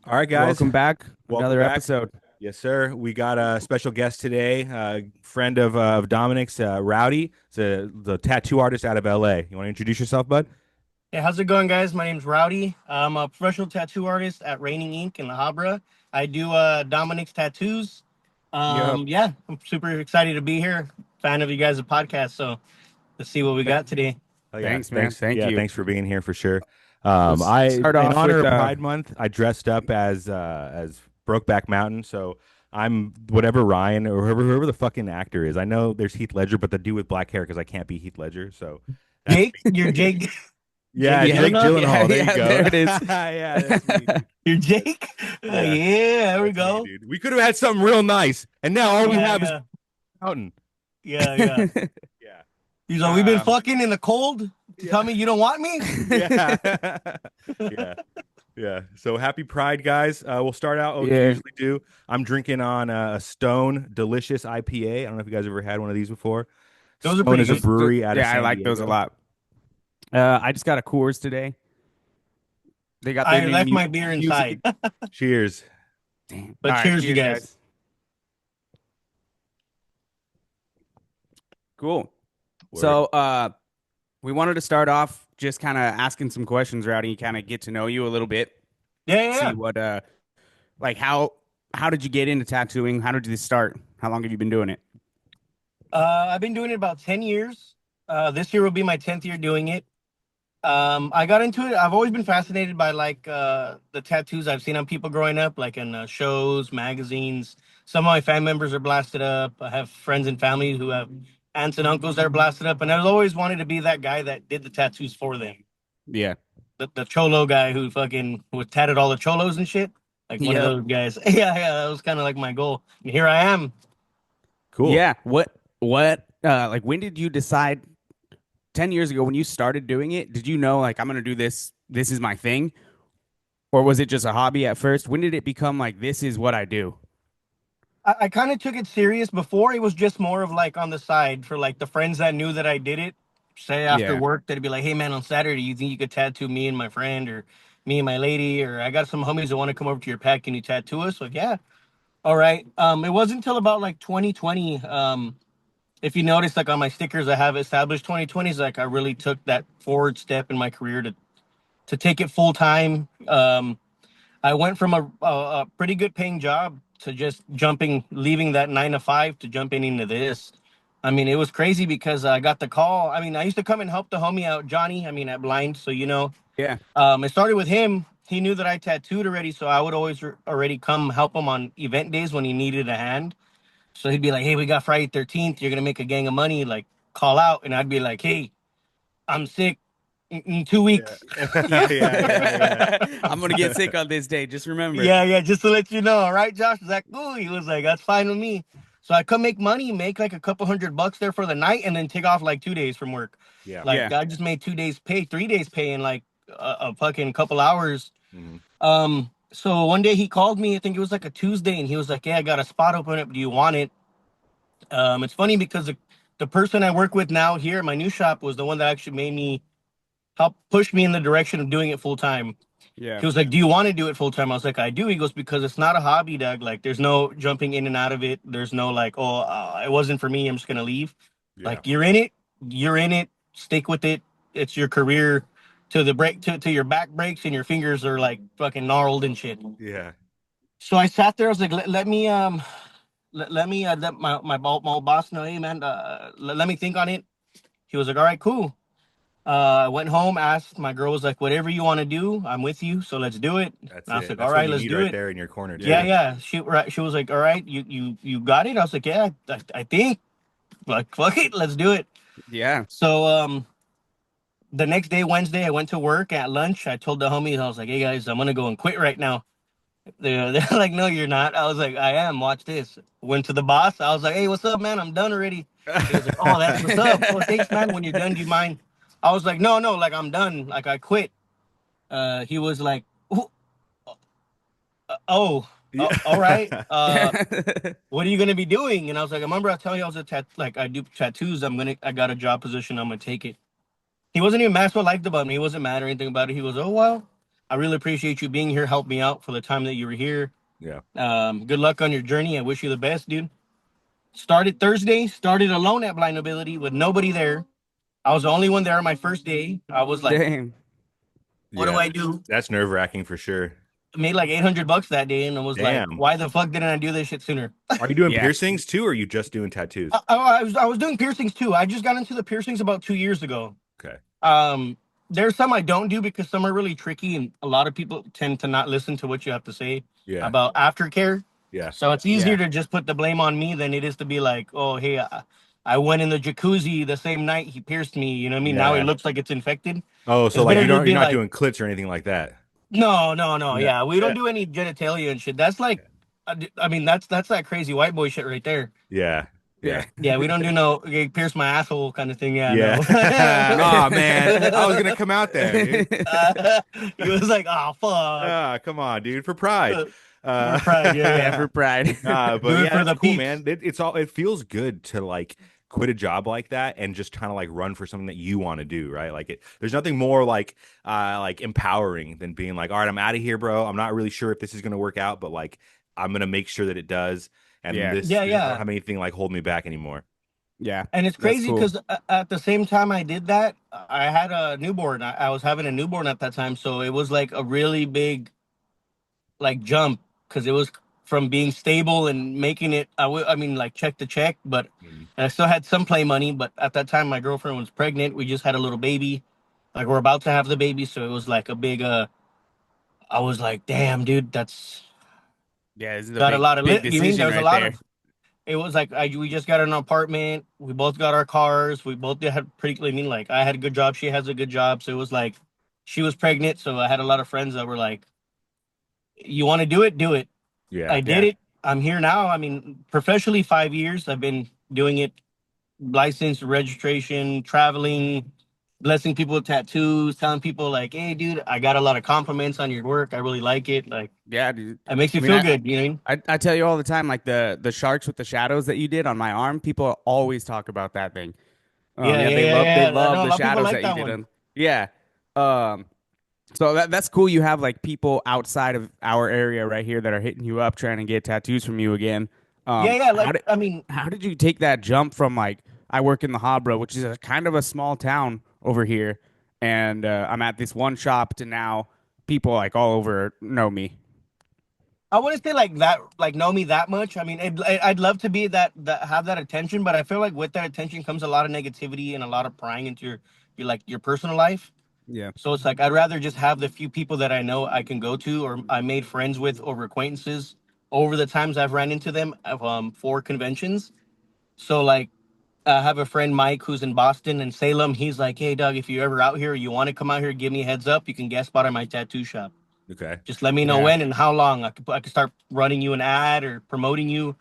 All right, guys. Welcome back. Welcome Another back. episode. Yes, sir. We got a special guest today, friend of Dominic's, Rowdy. It's the tattoo artist out of LA. You want to introduce yourself, bud? Hey, how's it going, guys? My name's Rowdy. I'm a professional tattoo artist at Raining Ink in La Habra. I do Dominic's tattoos. Yep. Yeah, I'm super excited to be here. Fan of you guys' podcast, so let's see what we got today. Oh yeah, Thanks, man. Thank Yeah, you. thanks for being here for sure. Let's I start in off honor with of Pride Month, I dressed up as Brokeback Mountain. So I'm whatever Ryan or whoever the fucking actor is. I know there's Heath Ledger, but the dude with black hair because I can't be Heath Ledger. So that's Jake, you're Jake. Jake yeah, Jake Gyllenhaal? Gyllenhaal. There you Yeah, go. there it is. Yeah, that's me, dude. You're Jake? Yeah, Yeah, there we that's me, go. dude. We could have had something real nice, and now all we Yeah, have is yeah, Mountain. yeah. Yeah. He's like, we've been Um, fucking in the cold. Yeah. Tell me you don't want me? Yeah. Yeah. Yeah. So happy Pride, guys. We'll start out like we Yeah. usually do. I'm drinking on a Stone Delicious IPA. I don't know if you guys ever had one of these before. Those are Stone pretty is a good. brewery out of Yeah, I San like those a Diego. lot. I just got a Coors today. They got their I new left my beer music. inside. Cheers. Damn. But All right, cheers, you guys. Cool. Word. So, we wanted to start off just kind of asking some questions, Rowdy, kind of get to know you a little bit. Yeah. See what, like how did you get into tattooing? How did this start? How long have you been doing it? I've been doing it about 10 years. This year will be my 10th year doing it. I got into it. I've always been fascinated by the tattoos I've seen on people growing up, like in shows, magazines. Some of my family members are blasted up. I have friends and family who have aunts and uncles that are blasted up, and I've always wanted to be that guy that did the tattoos for them. Yeah. The cholo guy who fucking was tatted all the cholos and shit. Like one of Yep. those guys. Yeah, that was kind of like my goal. And here I am. Cool. Yeah. Like when did you decide 10 years ago when you started doing it? Did you know like I'm gonna do this? This is my thing? Or was it just a hobby at first? When did it become like this is what I do? I kind of took it serious before. It was just more of like on the side for like the friends that knew that I did it. Say after Yeah. work, they'd be like, "Hey man, on Saturday, you think you could tattoo me and my friend, or me and my lady, or I got some homies that want to come over to your pack. Can you tattoo us?" Like, yeah, all right. It wasn't until about like 2020. If you notice, like on my stickers, I have established 2020 is like I really took that forward step in my career to take it full time. I went from a pretty good paying job to just leaving that 9 to 5 to jumping into this. I mean, it was crazy because I got the call. I mean, I used to come and help the homie out, Johnny. I mean, at Blind, so Yeah. it started with him. He knew that I tattooed already, so I would always already come help him on event days when he needed a hand. So he'd be like, "Hey, we got Friday 13th. You're gonna make a gang of money. Like, call out." And I'd be like, "Hey, I'm sick in 2 weeks." Yeah. Yeah. I'm gonna get sick on this day. Just remember. Yeah, just to let you know. All right, Josh, is that cool? He was like, "That's fine with me." So I come make money, make like a couple $100 there for the night, and then take off like 2 days from work. Yeah. Like Yeah. I just made 2 days pay, 3 days pay in like a fucking couple hours. Mhm. So one day he called me, I think it was like a Tuesday, and he was like, "Yeah, I got a spot open up. Do you want it?" It's funny because the person I work with now here, my new shop, was the one that actually made me help push me in the direction of doing it full time. Yeah. He was like, "Do you want to do it full time?" I was like, "I do." He goes, "Because it's not a hobby, Doug. Like, there's no jumping in and out of it. There's no like, oh, it wasn't for me. I'm just gonna leave. Yeah. Like, you're in it. You're in it. Stick with it. It's your career. To the break, to your back breaks and your fingers are like fucking gnarled and shit." Yeah. So I sat there. I was like, "Let me let me let my boss know. Hey man, let me think on it." He was like, "All right, cool." I went home, asked my girl, was like, "Whatever you want to do, I'm with you. So let's do it." And That's I was it. like, That's "All what right, you let's need do right it." there in your corner, too. Yeah. She was like, "All right, you got it." I was like, "Yeah, I think like fuck it, let's do it." Yeah. So the next day, Wednesday, I went to work at lunch. I told the homies, I was like, "Hey guys, I'm gonna go and quit right now." They're like, "No, you're not." I was like, "I am. Watch this." Went to the boss. I was like, "Hey, what's up, man? I'm done already." He was like, "Oh, that's what's up. Oh, thanks, man. When you're done, do you mind?" I was like, "No, like I'm done. Like I quit." He was like, "Oh, oh, Yeah. all right. What are you gonna be doing?" And I was like, "Remember, I tell you I was like I do tattoos. I got a job position. I'm gonna take it." He wasn't even mad what liked about me. He wasn't mad or anything about it. He was, "Oh well." I really appreciate you being here. Help me out for the time that you were here. Yeah. Good luck on your journey. I wish you the best, dude. Started Thursday. Started alone at Blind Nobility with nobody there. I was the only one there on my first day. I was like, Damn. what do Yeah. I do? That's nerve-wracking for sure. Made like $800 that day, and I was like, Damn. why the fuck didn't I do this shit sooner? Are you doing Yeah. piercings too, or are you just doing tattoos? I was doing piercings too. I just got into the piercings about 2 years ago. Okay. There's some I don't do because some are really tricky, and a lot of people tend to not listen to what you have to say Yeah. about aftercare. Yeah. So it's easier Yeah. to just put the blame on me than it is to be like, oh, hey, I went in the jacuzzi the same night he pierced me. You know what I mean? Now Yeah. it looks like it's infected. Oh, so It's like better to you're be not like, doing clits or anything like that. no. Yeah. Yeah, we don't Yeah. do any genitalia and shit. That's like, I mean, that's that crazy white boy shit right there. Yeah. Yeah. Yeah, we don't do no okay, pierce my asshole kind of thing. Yeah, Yeah. no. Oh man, I was gonna come out there. Dude. He was like, oh fuck. Ah, come on, dude, for pride. For pride, yeah. Yeah, for pride. But Do it yeah, for that's the cool, peeps. man. It feels good to like quit a job like that and just kind of like run for something that you want to do, right? There's nothing more like empowering than being like, all right, I'm out of here, bro. I'm not really sure if this is gonna work out, but like I'm gonna make sure that it does. And Yeah. this Yeah, I yeah. don't have anything like hold me back anymore. Yeah. And it's That's crazy cool. because at the same time I did that, I had a newborn. I was having a newborn at that time, so it was like a really big like jump because it was from being stable and making it. I mean, like check to check, but Mhm. and I still had some play money. But at that time, my girlfriend was pregnant. We just had a little baby, like we're about to have the baby, so it was like a big. I was like, damn, dude, that's Yeah, this is a got a big, lot of. big You mean decision there's a right lot there. of. It was like we just got an apartment. We both got our cars. We both had pretty. I mean, like I had a good job. She has a good job. So it was like she was pregnant. So I had a lot of friends that were like, "You want to do it? Do it." Yeah. I did it. I'm here now. I mean, professionally, 5 years. I've been doing it, license, registration, traveling, blessing people with tattoos, telling people like, "Hey, dude, I got a lot of compliments on your work. I really like it. Like, Yeah, dude. it makes you I mean, feel good." You know what I mean? I tell you all the time, like the sharks with the shadows that you did on my arm, people always talk about that thing. Yeah, They yeah, love yeah, yeah. I know a the lot of people shadows like that you that did one. on. Yeah. Um, so that's cool. You have like people outside of our area right here that are hitting you up trying to get tattoos from you again. Yeah, yeah. How Like, did I mean, how did you take that jump from like I work in the Habra, which is a kind of a small town over here, and I'm at this one shop to now people like all over know me. I wouldn't say like that, like know me that much. I mean, I'd love to be that have that attention, but I feel like with that attention comes a lot of negativity and a lot of prying into your personal life. Yeah. So it's like I'd rather just have the few people that I know I can go to or I made friends with over acquaintances over the times I've ran into them for conventions. So like I have a friend Mike who's in Boston and Salem. He's like, hey Doug, if you're ever out here, you want to come out here, give me a heads up. You can guest spot at my tattoo shop. Okay. Just let me know Yeah. when and how long. I could start running you an ad or promoting you.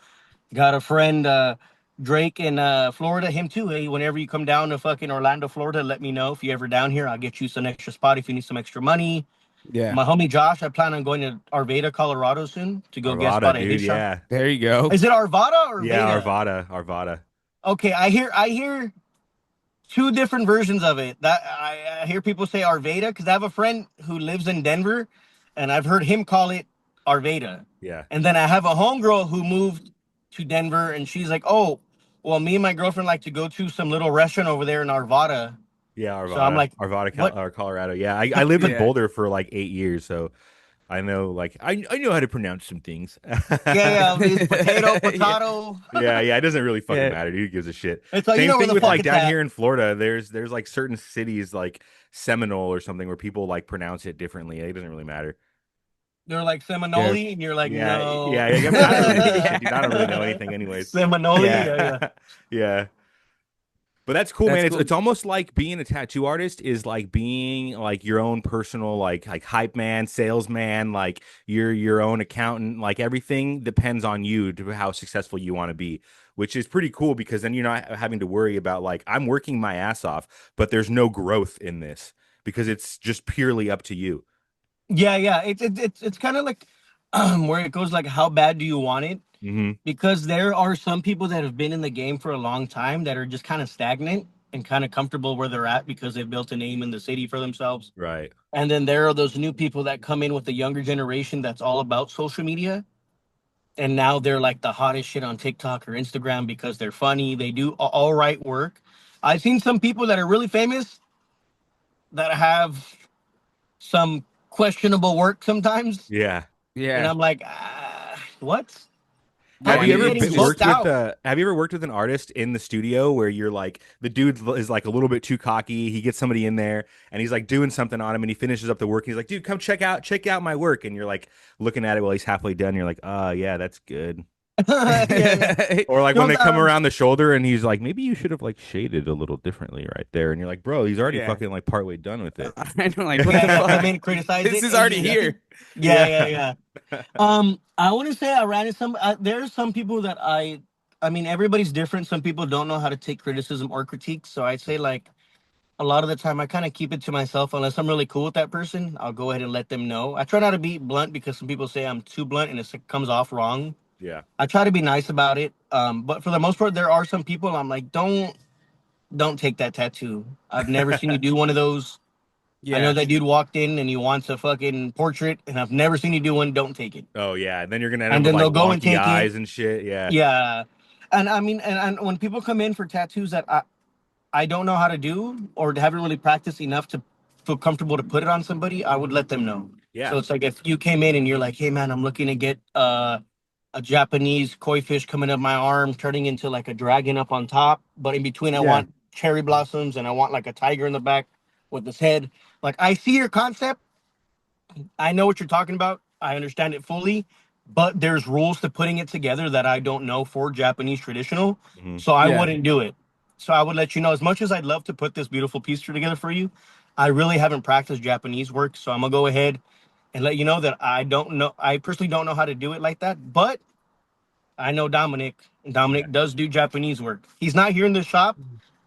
Got a friend Drake in Florida, him too. Hey, whenever you come down to fucking Orlando, Florida, let me know if you ever down here. I'll get you some extra spot if you need some extra money. Yeah. My homie Josh, I plan on going to Arvada, Colorado soon to go guest Arvada, spot at dude. his shop. Yeah. There you go. Is it Arvada or Yeah. Veda? Arvada. Okay, I hear two different versions of it. That I hear people say Arvada because I have a friend who lives in Denver, and I've heard him call it Arvada. Yeah. And then I have a homegirl who moved to Denver, and she's like, "Oh, well, me and my girlfriend like to go to some little restaurant over there in Arvada." Yeah. Arvada. So I'm like, Arvada, what? or Colorado. Yeah. I lived in Yeah. Boulder for like 8 years, so I know like I know how to pronounce some things. Yeah, these potato. Yeah, it doesn't really fucking Yeah. matter. Who gives a shit? It's like, you Same know where thing the with fuck like it's down at. here in Florida. There's like certain cities like Seminole or something where people like pronounce it differently. It doesn't really matter. They're like Seminole, and you're like, Yeah, no. yeah. I mean, I don't really give a shit, dude. I don't really know anything, anyways. Seminole. Yeah. Yeah. Yeah. But that's cool, That's man. cool. It's almost like being a tattoo artist is like being like your own personal like hype man, salesman, like you're your own accountant. Like everything depends on you to how successful you want to be, which is pretty cool because then you're not having to worry about like I'm working my ass off, but there's no growth in this because it's just purely up to you. Yeah. It's kind of like where it goes like, how bad do you want it? Hmm. Because there are some people that have been in the game for a long time that are just kind of stagnant. and kind of comfortable where they're at because they've built a name in the city for themselves. Right. And then there are those new people that come in with the younger generation that's all about social media. And now they're like the hottest shit on TikTok or Instagram because they're funny. They do all right work. I've seen some people that are really famous that have some questionable work sometimes. Yeah. And Yeah. I'm like, what? How Have are you you ever getting worked booked with out? have you ever worked with an artist in the studio where you're like the dude is like a little bit too cocky, he gets somebody in there and he's like doing something on him and he finishes up the work and he's like, "Dude, come check out my work." And you're like looking at it while he's halfway done, you're like, "Oh, yeah, that's good." Yeah, yeah. Or like when No, they come around the shoulder and he's like, "Maybe you should have like shaded a little differently right there." And you're like, "Bro, he's already Yeah. fucking like partway done with it." I know, like, what yeah, the yeah. Come fuck? in, criticize This it. is Hey, already yeah, here. yeah, Yeah. yeah. I want to say I ran into some. There's some people that I mean, everybody's different. Some people don't know how to take criticism or critique. So I'd say like a lot of the time I kind of keep it to myself unless I'm really cool with that person. I'll go ahead and let them know. I try not to be blunt because some people say I'm too blunt and it comes off wrong. Yeah. I try to be nice about it. But for the most part, there are some people I'm like, don't take that tattoo. I've never seen you do one of those. I know Yeah. that dude walked in and he wants a fucking portrait, and I've never seen you do one. Don't take it. Oh yeah, and then you're gonna end up And with then like they'll go and wonky take it. eyes and shit. Yeah. Yeah. And I mean, and when people come in for tattoos that I don't know how to do or haven't really practiced enough to feel comfortable to put it on somebody, I would let them know. Yeah. So it's like if you came in and you're like, hey man, I'm looking to get a Japanese koi fish coming up my arm, turning into like a dragon up on top, but in between I Yeah. want cherry blossoms and I want like a tiger in the back with his head. Like I see your concept. I know what you're talking about. I understand it fully, but there's rules to putting it together that I don't know for Japanese traditional. Mhm. So I Yeah. wouldn't do it. So I would let you know as much as I'd love to put this beautiful piece together for you. I really haven't practiced Japanese work. So I'm going to go ahead and let you know that I don't know. I personally don't know how to do it like that, but I know Dominic. And Yeah. Dominic does do Japanese work. He's not here in the shop,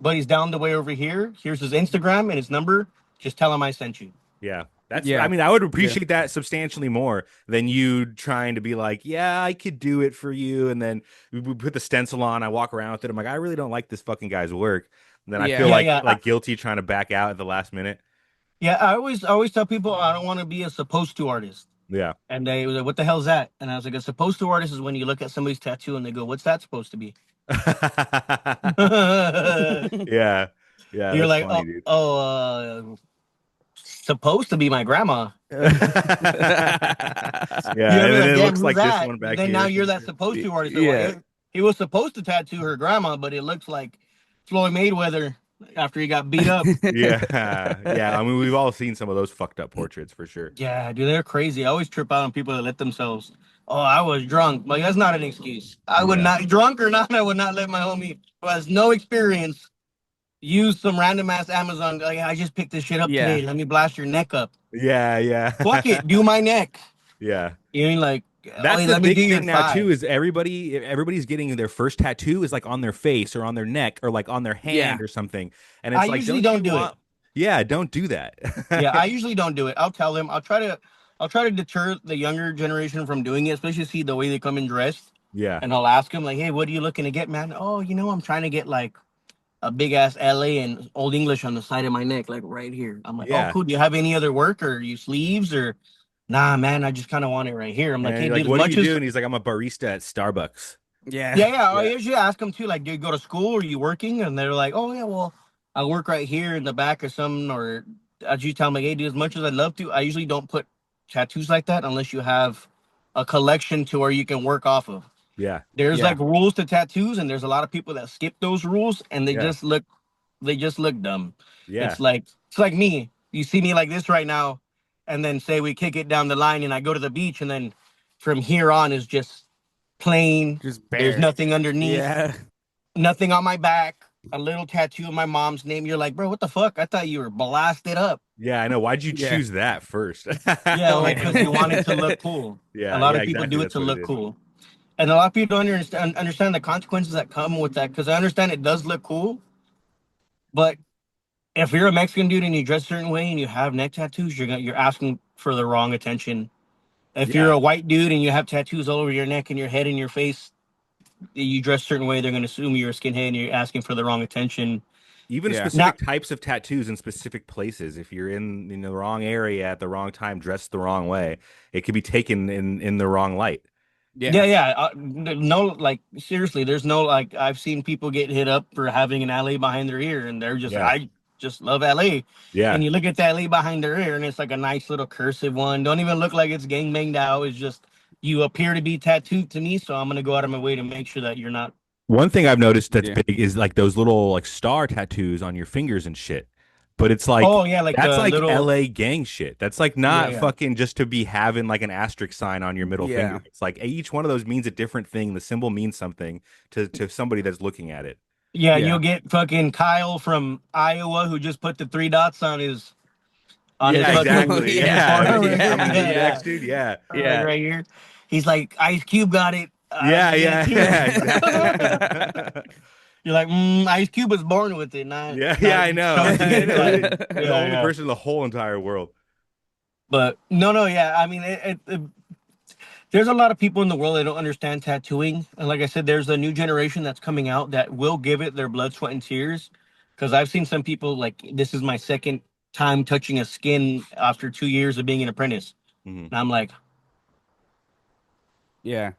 but he's down the way over here. Here's his Instagram and his number. Just tell him I sent you. Yeah. That's, I Yeah. mean, I would Yeah. appreciate that substantially more than you trying to be like, yeah, I could do it for you. And then we put the stencil on. I walk around with it. I'm like, I really don't like this fucking guy's work. And then I feel Yeah. Yeah, yeah. like guilty trying to back out at the last minute. Yeah, I always tell people I don't want to be a supposed to artist. Yeah. And they were like, what the hell's that? And I was like, a supposed to artist is when you look at somebody's tattoo and they go, what's that supposed to be? Yeah. Yeah. You're That's like, funny, dude. supposed to be my grandma. Yeah. You're And then like, it damn, looks who's like this that? one back Then now here. you're that supposed to artist. Yeah. He was supposed to tattoo her grandma, but it looks like Floyd Mayweather after he got beat up. Yeah. Yeah. I mean, we've all seen some of those fucked up portraits for sure. Yeah, dude, they're crazy. I always trip out on people that let themselves. Oh, I was drunk. Like that's not an excuse. I would Yeah. not, drunk or not, I would not let my homie who has no experience use some random ass Amazon. Like I just picked this shit up Yeah. today. Let me blast your neck up. Yeah. Yeah. Fuck it, do my neck. Yeah. You know, like That's oh, the let me big do your thing now thigh. too is everybody's getting their first tattoo is like on their face or on their neck or like on their hand Yeah. or something. And it's I like usually don't don't you do want Yeah, don't do that. Yeah, I usually don't do it. I'll tell them. I'll try to deter the younger generation from doing it, especially see the way they come in dressed. Yeah. And I'll ask them like, "Hey, what are you looking to get, man?" Oh, I'm trying to get like a big ass LA and Old English on the side of my neck, like right here. I'm like, "Oh, Yeah. cool. Do you have any other work or you sleeves or?" Nah, man, I just kind of want it right here. I'm like, And "Hey, you're like, dude, as what do much you as do? And he's like, I'm a barista at Starbucks. Yeah. yeah, yeah." I Yeah. usually ask them too, like, "Do you go to school? Or are you working?" And they're like, "Oh yeah, well, I work right here in the back or something." Or I just tell them like, "Hey, dude, as much as I'd love to, I usually don't put tattoos like that unless you have a collection to where you can work off of." Yeah. There's Yeah. like rules to tattoos, and there's a lot of people that skip those rules, and they Yeah. just look dumb. Yeah. It's like me. You see me like this right now, and then say we kick it down the line, and I go to the beach, and then from here on is just plain. Just There's bare. nothing underneath, Yeah. nothing on my back, a little tattoo of my mom's name. You're like, bro, what the fuck? I thought you were blasted up. Yeah, I know. Why'd you Yeah. choose that first? Yeah, well, because you want it to look cool. Yeah, A lot yeah, of people exactly. do it That's to what it look is. cool. And a lot of people don't understand the consequences that come with that. Because I understand it does look cool, but if you're a Mexican dude and you dress a certain way and you have neck tattoos, you're asking for the wrong attention. If you're Yeah. a white dude and you have tattoos all over your neck and your head and your face, you dress a certain way, they're gonna assume you're a skinhead and you're asking for the wrong attention. Even Yeah. Now, specific types of tattoos in specific places. If you're in the wrong area at the wrong time, dressed the wrong way, it could be taken in the wrong light. yeah, Yeah. yeah. No, like seriously, there's no like I've seen people get hit up for having an LA behind their ear, and they're just Yeah. I just love LA. Yeah. And you look at that LA behind their ear, and it's like a nice little cursive one. Don't even look like it's gang banged out. It's just you appear to be tattooed to me, so I'm gonna go out of my way to make sure that you're not. One thing I've noticed that's Yeah. big is like those little like star tattoos on your fingers and shit. But it's like Oh yeah, like that's the like little. LA gang shit. That's like Yeah, not yeah. fucking just to be having like an asterisk sign on your middle Yeah. finger. It's like each one of those means a different thing. The symbol means something to somebody that's looking at it. Yeah, Yeah. you'll get fucking Kyle from Iowa who just put the three dots on his Yeah, fucking exactly. Yeah. Yeah. forearm. Yeah. Coming to you Yeah, next, dude. Yeah. like Yeah. right here. He's like Ice Cube got it. I Yeah, should get it yeah, too. yeah, exactly. You're like, Ice Cube was born with it, not Yeah, yeah, not I know. chose to I get it know. tatted. You're the Yeah, only yeah. person in the whole entire world. But no, yeah. I mean, there's a lot of people in the world that don't understand tattooing, and like I said, there's a new generation that's coming out that will give it their blood, sweat, and tears. Because I've seen some people like this is my second time touching a skin after 2 years of being an apprentice, Mhm. and I'm like, Yeah.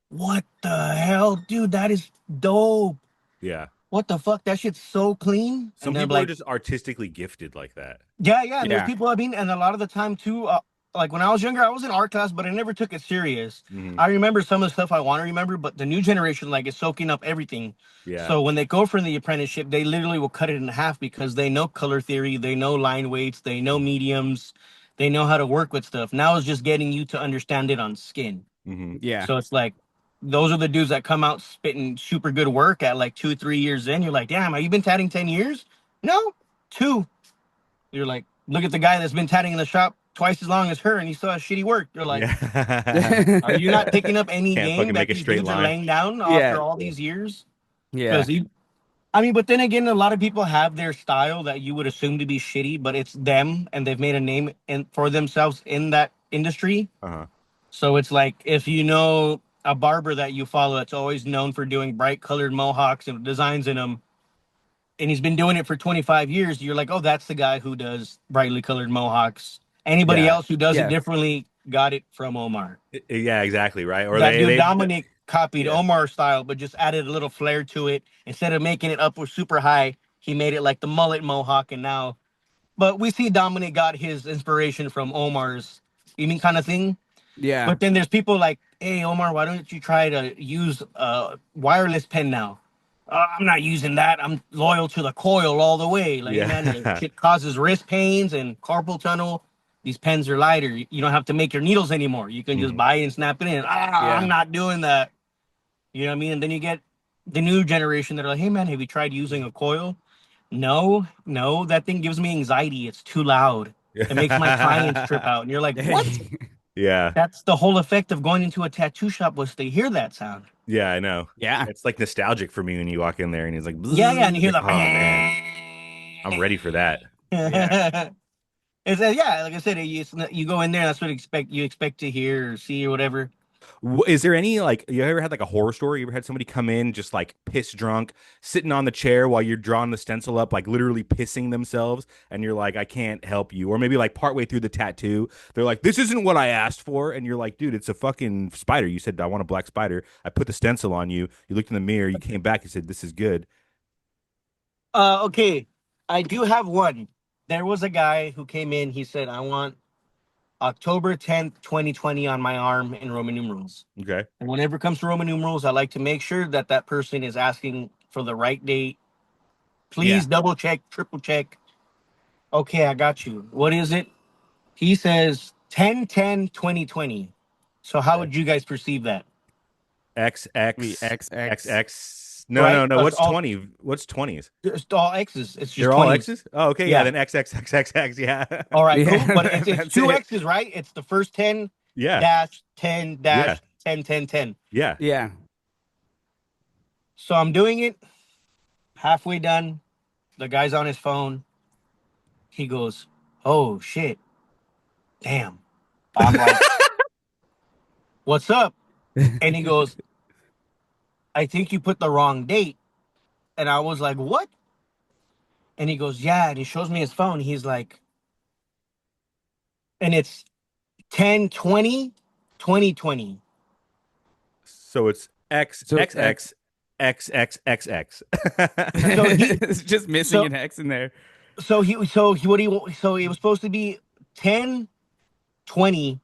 what the hell, dude? That is dope. Yeah. What the fuck? That shit's so clean. Some And they're people are like, just artistically gifted like that. yeah. And there's Yeah. people, I mean, and a lot of the time too, like when I was younger, I was in art class, but I never took it serious. Mhm. I remember some of the stuff I want to remember, but the new generation, like, is soaking up everything. Yeah. So when they go for the apprenticeship, they literally will cut it in half because they know color theory, they know line weights, they know mediums, they know how to work with stuff. Now it's just getting you to understand it on skin. Mhm. Yeah. So it's like, those are the dudes that come out spitting super good work at like 2, 3 years in. You're like, damn, have you been tatting 10 years? No, 2. You're like, look at the guy that's been tatting in the shop twice as long as her, and he still has shitty work. You're like, Yeah. are you not picking up any Can't game fucking that make a these straight dudes are line. laying down Yeah. after all these years? Yeah. Because I mean, but then again, a lot of people have their style that you would assume to be shitty, but it's them, and they've made a name for themselves in that industry. Uh-huh. So it's like if you know a barber that you follow that's always known for doing bright colored mohawks and designs in them, and he's been doing it for 25 years, you're like, oh, that's the guy who does brightly colored mohawks. Anybody Yeah. else who does Yeah. it differently got it from Omar. Yeah, exactly, right? Or That dude they Dominic copied yeah. Omar style, but just added a little flair to it. Instead of making it up or super high, he made it like the mullet mohawk. And now, but we see Dominic got his inspiration from Omar's, you mean, kind of thing. Yeah. But then there's people like, hey, Omar, why don't you try to use a wireless pen now? I'm not using that. I'm loyal to the coil all the way. Like, Yeah. man, it shit causes wrist pains and carpal tunnel. These pens are lighter. You don't have to make your needles anymore. You can just Mhm. buy it and snap it in. Yeah. I'm not doing that. You know what I mean? And then you get the new generation that are like, hey, man, have you tried using a coil? No, that thing gives me anxiety. It's too loud. It makes my clients trip out. And you're like, what? Yeah. That's the whole effect of going into a tattoo shop was they hear that sound. Yeah, I know. Yeah. It's like nostalgic for me when you walk in there and he's like, Yeah, and you hear the. oh man, I'm ready for that. It's yeah, like I said, you go in there. That's what you expect to hear or see or whatever. Is there any like you ever had like a horror story? You ever had somebody come in just like piss drunk, sitting on the chair while you're drawing the stencil up, like literally pissing themselves, and you're like, I can't help you, or maybe like partway through the tattoo, they're like, this isn't what I asked for, and you're like, dude, it's a fucking spider. You said I want a black spider. I put the stencil on you. You looked in the mirror. You came back. You said this is good. Okay, I do have one. There was a guy who came in. He said, I want October 10th, 2020 on my arm in Roman numerals. Okay. And whenever it comes to Roman numerals, I like to make sure that that person is asking for the right date. Please double check, triple check. Okay, I got you. What is it? He says 10/10/2020. So how would you guys perceive that? XX XX. XX. No, Right, no, no. but What's all- 20? What's 20s? It's all X's. It's just They're all 20s. X's? Oh, okay. Yeah, Yeah. then XXXXX. Yeah. All right, Yeah, cool. But it's that's two it. X's, right? It's the first 10 Yeah. dash 10 dash Yeah. 10 10 10. Yeah. Yeah. So I'm doing it. Halfway done. The guy's on his phone. He goes, oh shit. Damn. I'm like, what's up? And he goes, I think you put the wrong date. And I was like, what? And he goes, yeah. And he shows me his phone. He's like, and it's 10/20/2020. So it's X So X X X X X X. So he, it's just missing so an X in there. so it was supposed to be 10/20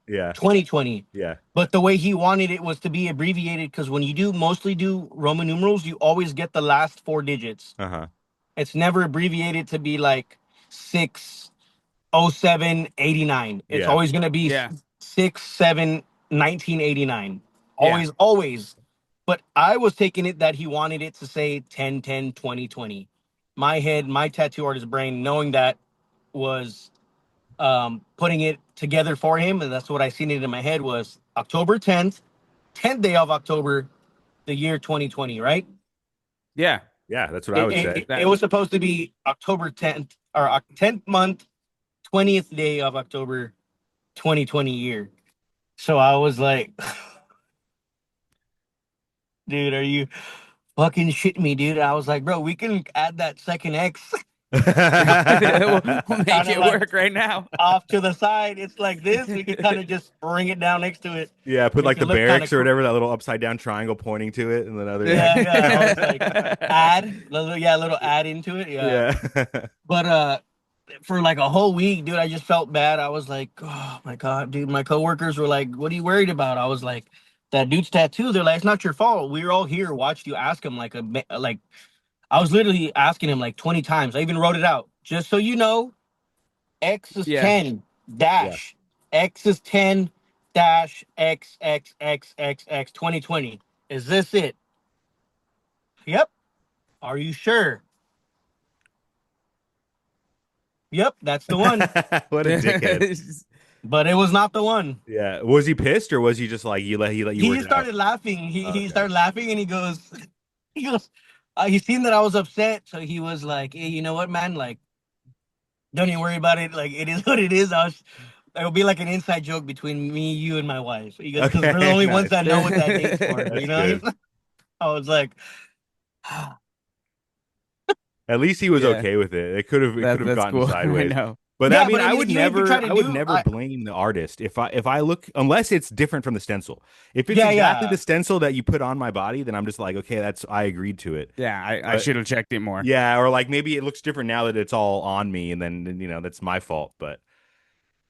Yeah, 2020. yeah. But the way he wanted it was to be abbreviated because when you mostly do Roman numerals, you always get the last four digits. Uh-huh. It's never abbreviated to be like 6/07/89. It's Yeah. always gonna be Yeah. 6/7/1989. Yeah. Always. But I was taking it that he wanted it to say 10/10/2020. My tattoo artist brain, knowing that, was putting it together for him, and that's what I seen it in my head was October 10th, 10th day of October, the year 2020, right? Yeah. Yeah, that's what I would say. It was supposed to be October 10th or 10th month, 20th day of October 2020 year. So I was like, dude, are you fucking shitting me, dude? I was like, bro, we can add that second X we'll make Kinda it like- work right now. off to the side. It's like this. We can kind of just bring it down next to it. Yeah, put Make like it the look kinda barracks or cool. whatever, that little upside down triangle pointing to it, and then other. Yeah, I was like, add, a little add into it. Yeah. Yeah. But for like a whole week, dude, I just felt bad. I was like, oh my God, dude. My coworkers were like, what are you worried about? I was like, that dude's tattoo. They're like, it's not your fault. We were all here, watched you ask him like I was literally asking him like 20 times. I even wrote it out. Just so you know, X is Yeah. 10 dash. X is 10 dash X X X X X 2020. Is this it? Yep. Are you sure? Yep, that's the one. What a dickhead. But it was not the one. Yeah. Was he pissed or was he just like he let you He work just it out? started laughing. He Okay. started laughing and he goes, he goes, he seen that I was upset, so he was like, "Hey, you know what, man? Like, don't even worry about it. Like, it is what it is. It'll be like an inside joke between me, you, and my wife. He goes, because we're the Okay, only ones nice. that know what that date's for. That's You know? good. I was like, At least he was Yeah. okay with it. It could have That's gotten cool. sideways. I know. But Yeah, I mean, but I I mean, would even if you try to never blame the artist if I look, unless it's different from the stencil. If it's Yeah, exactly yeah. the stencil that you put on my body, then I'm just like, okay, I agreed to it. Yeah, I But- should have checked it more. Yeah, or like maybe it looks different now that it's all on me, and then that's my fault. But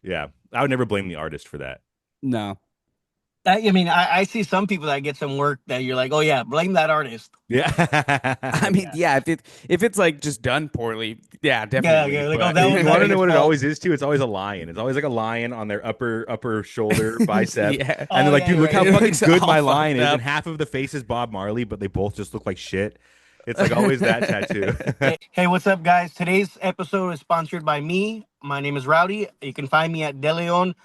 yeah, I would never blame the artist for that. No. I mean, I see some people that get some work that you're like, oh yeah, blame that artist. Yeah, I mean, yeah, if it's like just done poorly, yeah, definitely. yeah, like, but- oh, that was you not want to his know what it fault. always is too? It's always a lion. It's always like a lion on their upper shoulder bicep. Yeah. And they're like, yeah, dude, you're look right. how It fucking looks good all my lion is. fucked And up. half of the face is Bob Marley, but they both just look like shit. It's like always that tattoo. Hey, what's up, guys? Today's episode is sponsored by me. My name is Rowdy. You can find me at DeLeon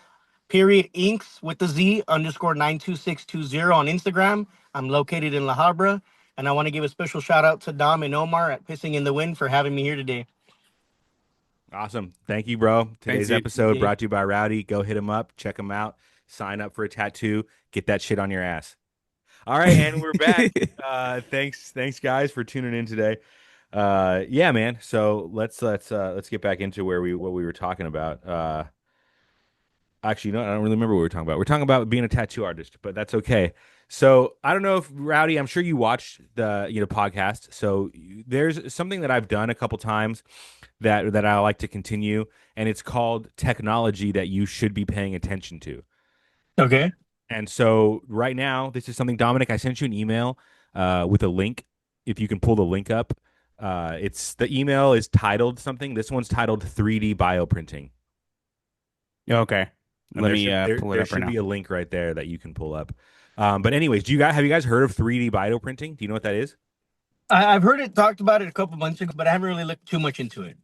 Inks with the Z _92620 on Instagram. I'm located in La Habra, and I want to give a special shout out to Dom and Omar at Pissing in the Wind for having me here today. Awesome. Thank you, bro. Today's dude. episode Yeah. brought to you by Rowdy. Go hit him up, check him out, sign up for a tattoo, get that shit on your ass. All right, and we're back. Thanks guys for tuning in today. Yeah, man. So let's get back into what we were talking about. Actually, no, I don't really remember what we were talking about. We're talking about being a tattoo artist, but that's okay. So I don't know if Rowdy, I'm sure you watched the podcast. So there's something that I've done a couple times that I like to continue, and it's called technology that you should be paying attention to. Okay. And so right now, this is something, Dominic, I sent you an email with a link. If you can pull the link up, the email is titled something. This one's titled 3D bioprinting. Okay. And Let there me should- pull it there up should right be now. a link right there that you can pull up. But anyways, have you guys heard of 3D bioprinting? Do you know what that is? I've heard it talked about it a couple months ago, but I haven't really looked too much into it.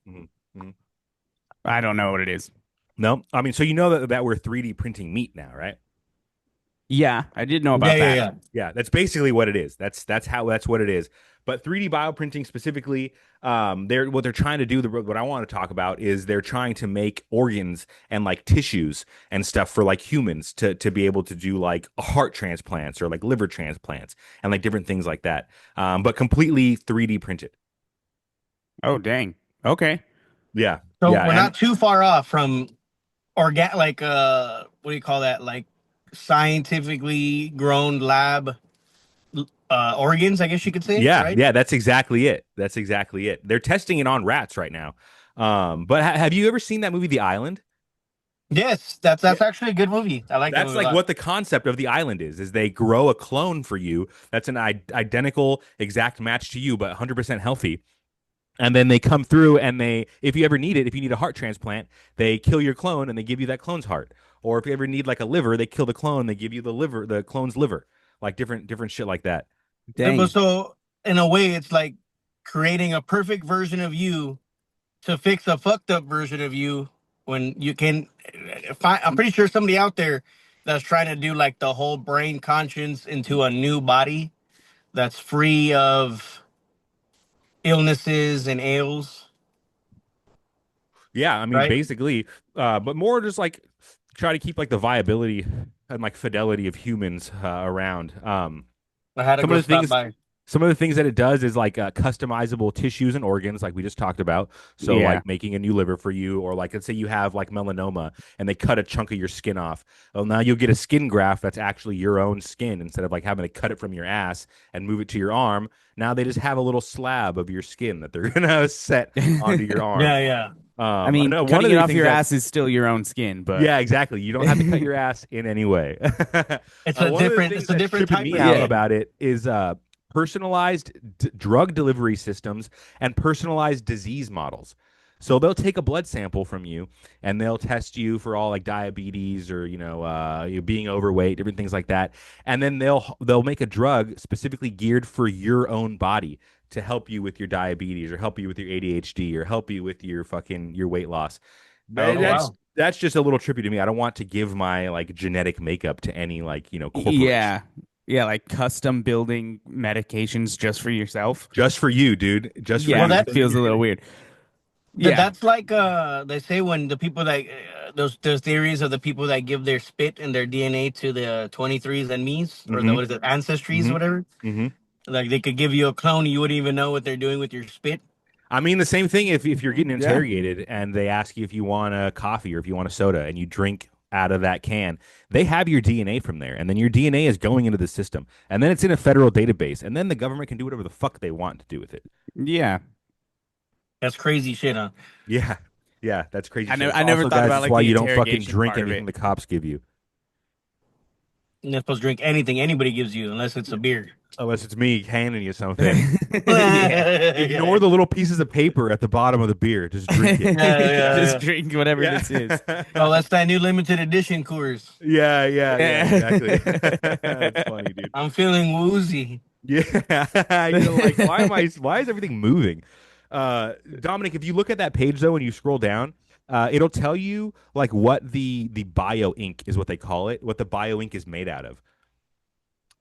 I don't know what it is. No, I mean, so you know that we're 3D printing meat now, right? Yeah, I did know about that. yeah. Yeah, that's basically what it is. That's what it is. But 3D bioprinting specifically, they're trying to do. What I want to talk about is they're trying to make organs and like tissues and stuff for like humans to be able to do like heart transplants or like liver transplants and like different things like that. But completely 3D printed. Oh, dang. Okay. Yeah, So yeah, we're and not too far off from like what do you call that? Like scientifically grown lab organs, I guess you could say, yeah, right? yeah. That's exactly it. That's exactly it. They're testing it on rats right now. But have you ever seen that movie, The Island? Yes, that's actually a good movie. I like that That's movie a like lot. what the concept of the island is they grow a clone for you that's an identical exact match to you but 100% healthy, and then they come through and they, if you ever need it, if you need a heart transplant, they kill your clone and they give you that clone's heart. Or if you ever need like a liver, they kill the clone, they give you the liver, the clone's liver. Like different shit like that. But Dang. so in a way, it's like creating a perfect version of you to fix a fucked up version of you when you can find. I'm pretty sure somebody out there that's trying to do like the whole brain conscience into a new body that's free of illnesses and ails, Yeah, I mean right? basically, but more just like try to keep like the viability and like fidelity of humans around. I had to Some of go the stop things by. some of the things that it does is like customizable tissues and organs, like we just talked about. So, Yeah. like making a new liver for you, or like let's say you have like melanoma and they cut a chunk of your skin off. Well, now you'll get a skin graft that's actually your own skin instead of like having to cut it from your ass and move it to your arm. Now they just have a little slab of your skin that they're gonna set onto your arm. Yeah, yeah. I I mean, know one cutting of it the off things your that ass is still your own skin, but yeah, exactly. You don't have to cut your ass in any way. One of the things It's a that's different tripping type me of out yeah. skin. about it is personalized drug delivery systems and personalized disease models. So they'll take a blood sample from you and they'll test you for all like diabetes or you being overweight, different things like that, and then they'll make a drug specifically geared for your own body to help you with your diabetes or help you with your ADHD or help you with your fucking your weight loss. Oh That's wow. that's just a little trippy to me. I don't want to give my like genetic makeup to any like, corporation. Yeah. Yeah, like custom building medications just for yourself. Just for you, dude. Just for Well, Yeah, you. that Because feels a you're little gonna weird. Yeah. that's like they say when the people that those theories of the people that give their spit and their DNA to the 23s and me's or the mm-hmm, what is it ancestries or mm-hmm, whatever. mm-hmm. Like they could give you a clone, you wouldn't even know what they're doing with your spit. I mean the same thing if you're getting Yeah. interrogated and they ask you if you want a coffee or if you want a soda and you drink out of that can, they have your DNA from there, and then your DNA is going into the system, and then it's in a federal database, and then the government can do whatever the fuck they want to do with it. Yeah. That's crazy shit, huh? Yeah, yeah, that's crazy shit. I never Also, thought guys, about that's like why the you don't fucking interrogation drink part of anything it. the cops give you. You're not supposed to drink anything anybody gives you unless it's a beer. Unless it's me handing you something. Yeah. Yeah, Ignore the little pieces of paper at the bottom of the beer. Just drink it. Just yeah. drink whatever Yeah. this is. Oh, that's that new limited edition Coors. Yeah, exactly. That's Yeah. funny, dude. I'm feeling woozy. Yeah. You're like, why is everything moving? Dominic, if you look at that page though and you scroll down, it'll tell you like what the bio ink is what they call it, what the bio ink is made out of.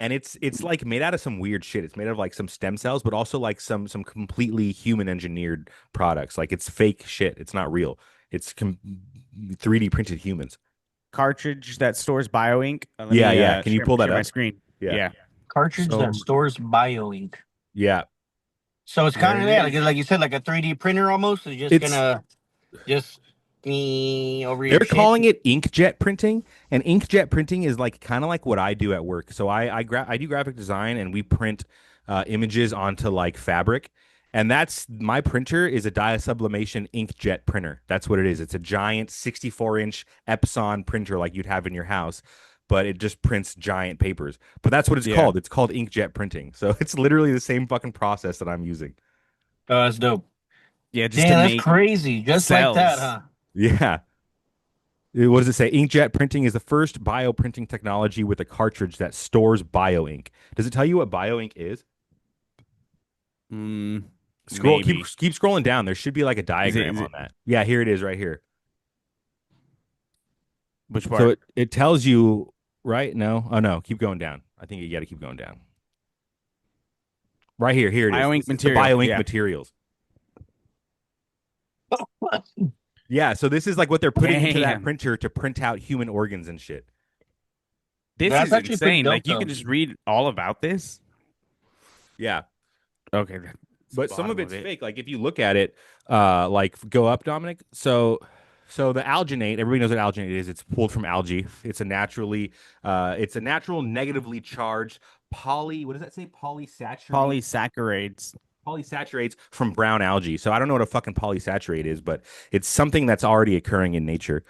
And it's like made out of some weird shit. It's made out of like some stem cells, but also like some completely human engineered products. Like it's fake shit. It's not real. It's 3D printed humans. Cartridge that stores bioink. Let Yeah, me yeah. Can you pull that share my up? screen. Yeah. Yeah. Cartridge that So stores bio ink. yeah, So it's kind there of it yeah, is. like you said, like a 3D printer almost. It's just It's gonna just me over they're your shit. calling it inkjet printing, and inkjet printing is like kind of like what I do at work. So I do graphic design, and we print images onto like fabric, and that's my printer is a diasublimation inkjet printer. That's what it is. It's a giant 64-inch Epson printer like you'd have in your house, but it just prints giant papers. But that's what it's Yeah. called. It's called inkjet printing. So it's literally the same fucking process that I'm using. Oh, that's dope. Yeah, just Damn, to that's make crazy. Just like that, cells. huh? Yeah. What does it say? Inkjet printing is the first bioprinting technology with a cartridge that stores bioink. Does it tell you what bioink is? Mm, Scroll, maybe. keep scrolling down. There should be like a diagram Is on it that. Yeah, here it is, right here. which So part? it tells you, right? No, oh no, keep going down. I think you got to keep going down. Right here, here it is. Bioink This is the material. bioink Yeah. materials. Yeah, so this is like what they're putting into that Damn. printer to print out human organs and shit. This That's is actually pretty insane. dope, Like you though. can just read all about this. Yeah. Okay. but some of bottom it's of it. fake. Like if you look at it, like go up, Dominic. So the alginate, everybody knows what alginate is. It's pulled from algae. It's a natural negatively charged what does that say? Polysaccharides. Polysaccharates from brown algae. So I don't know what a fucking polysaccharide is, but it's something that's already occurring in nature.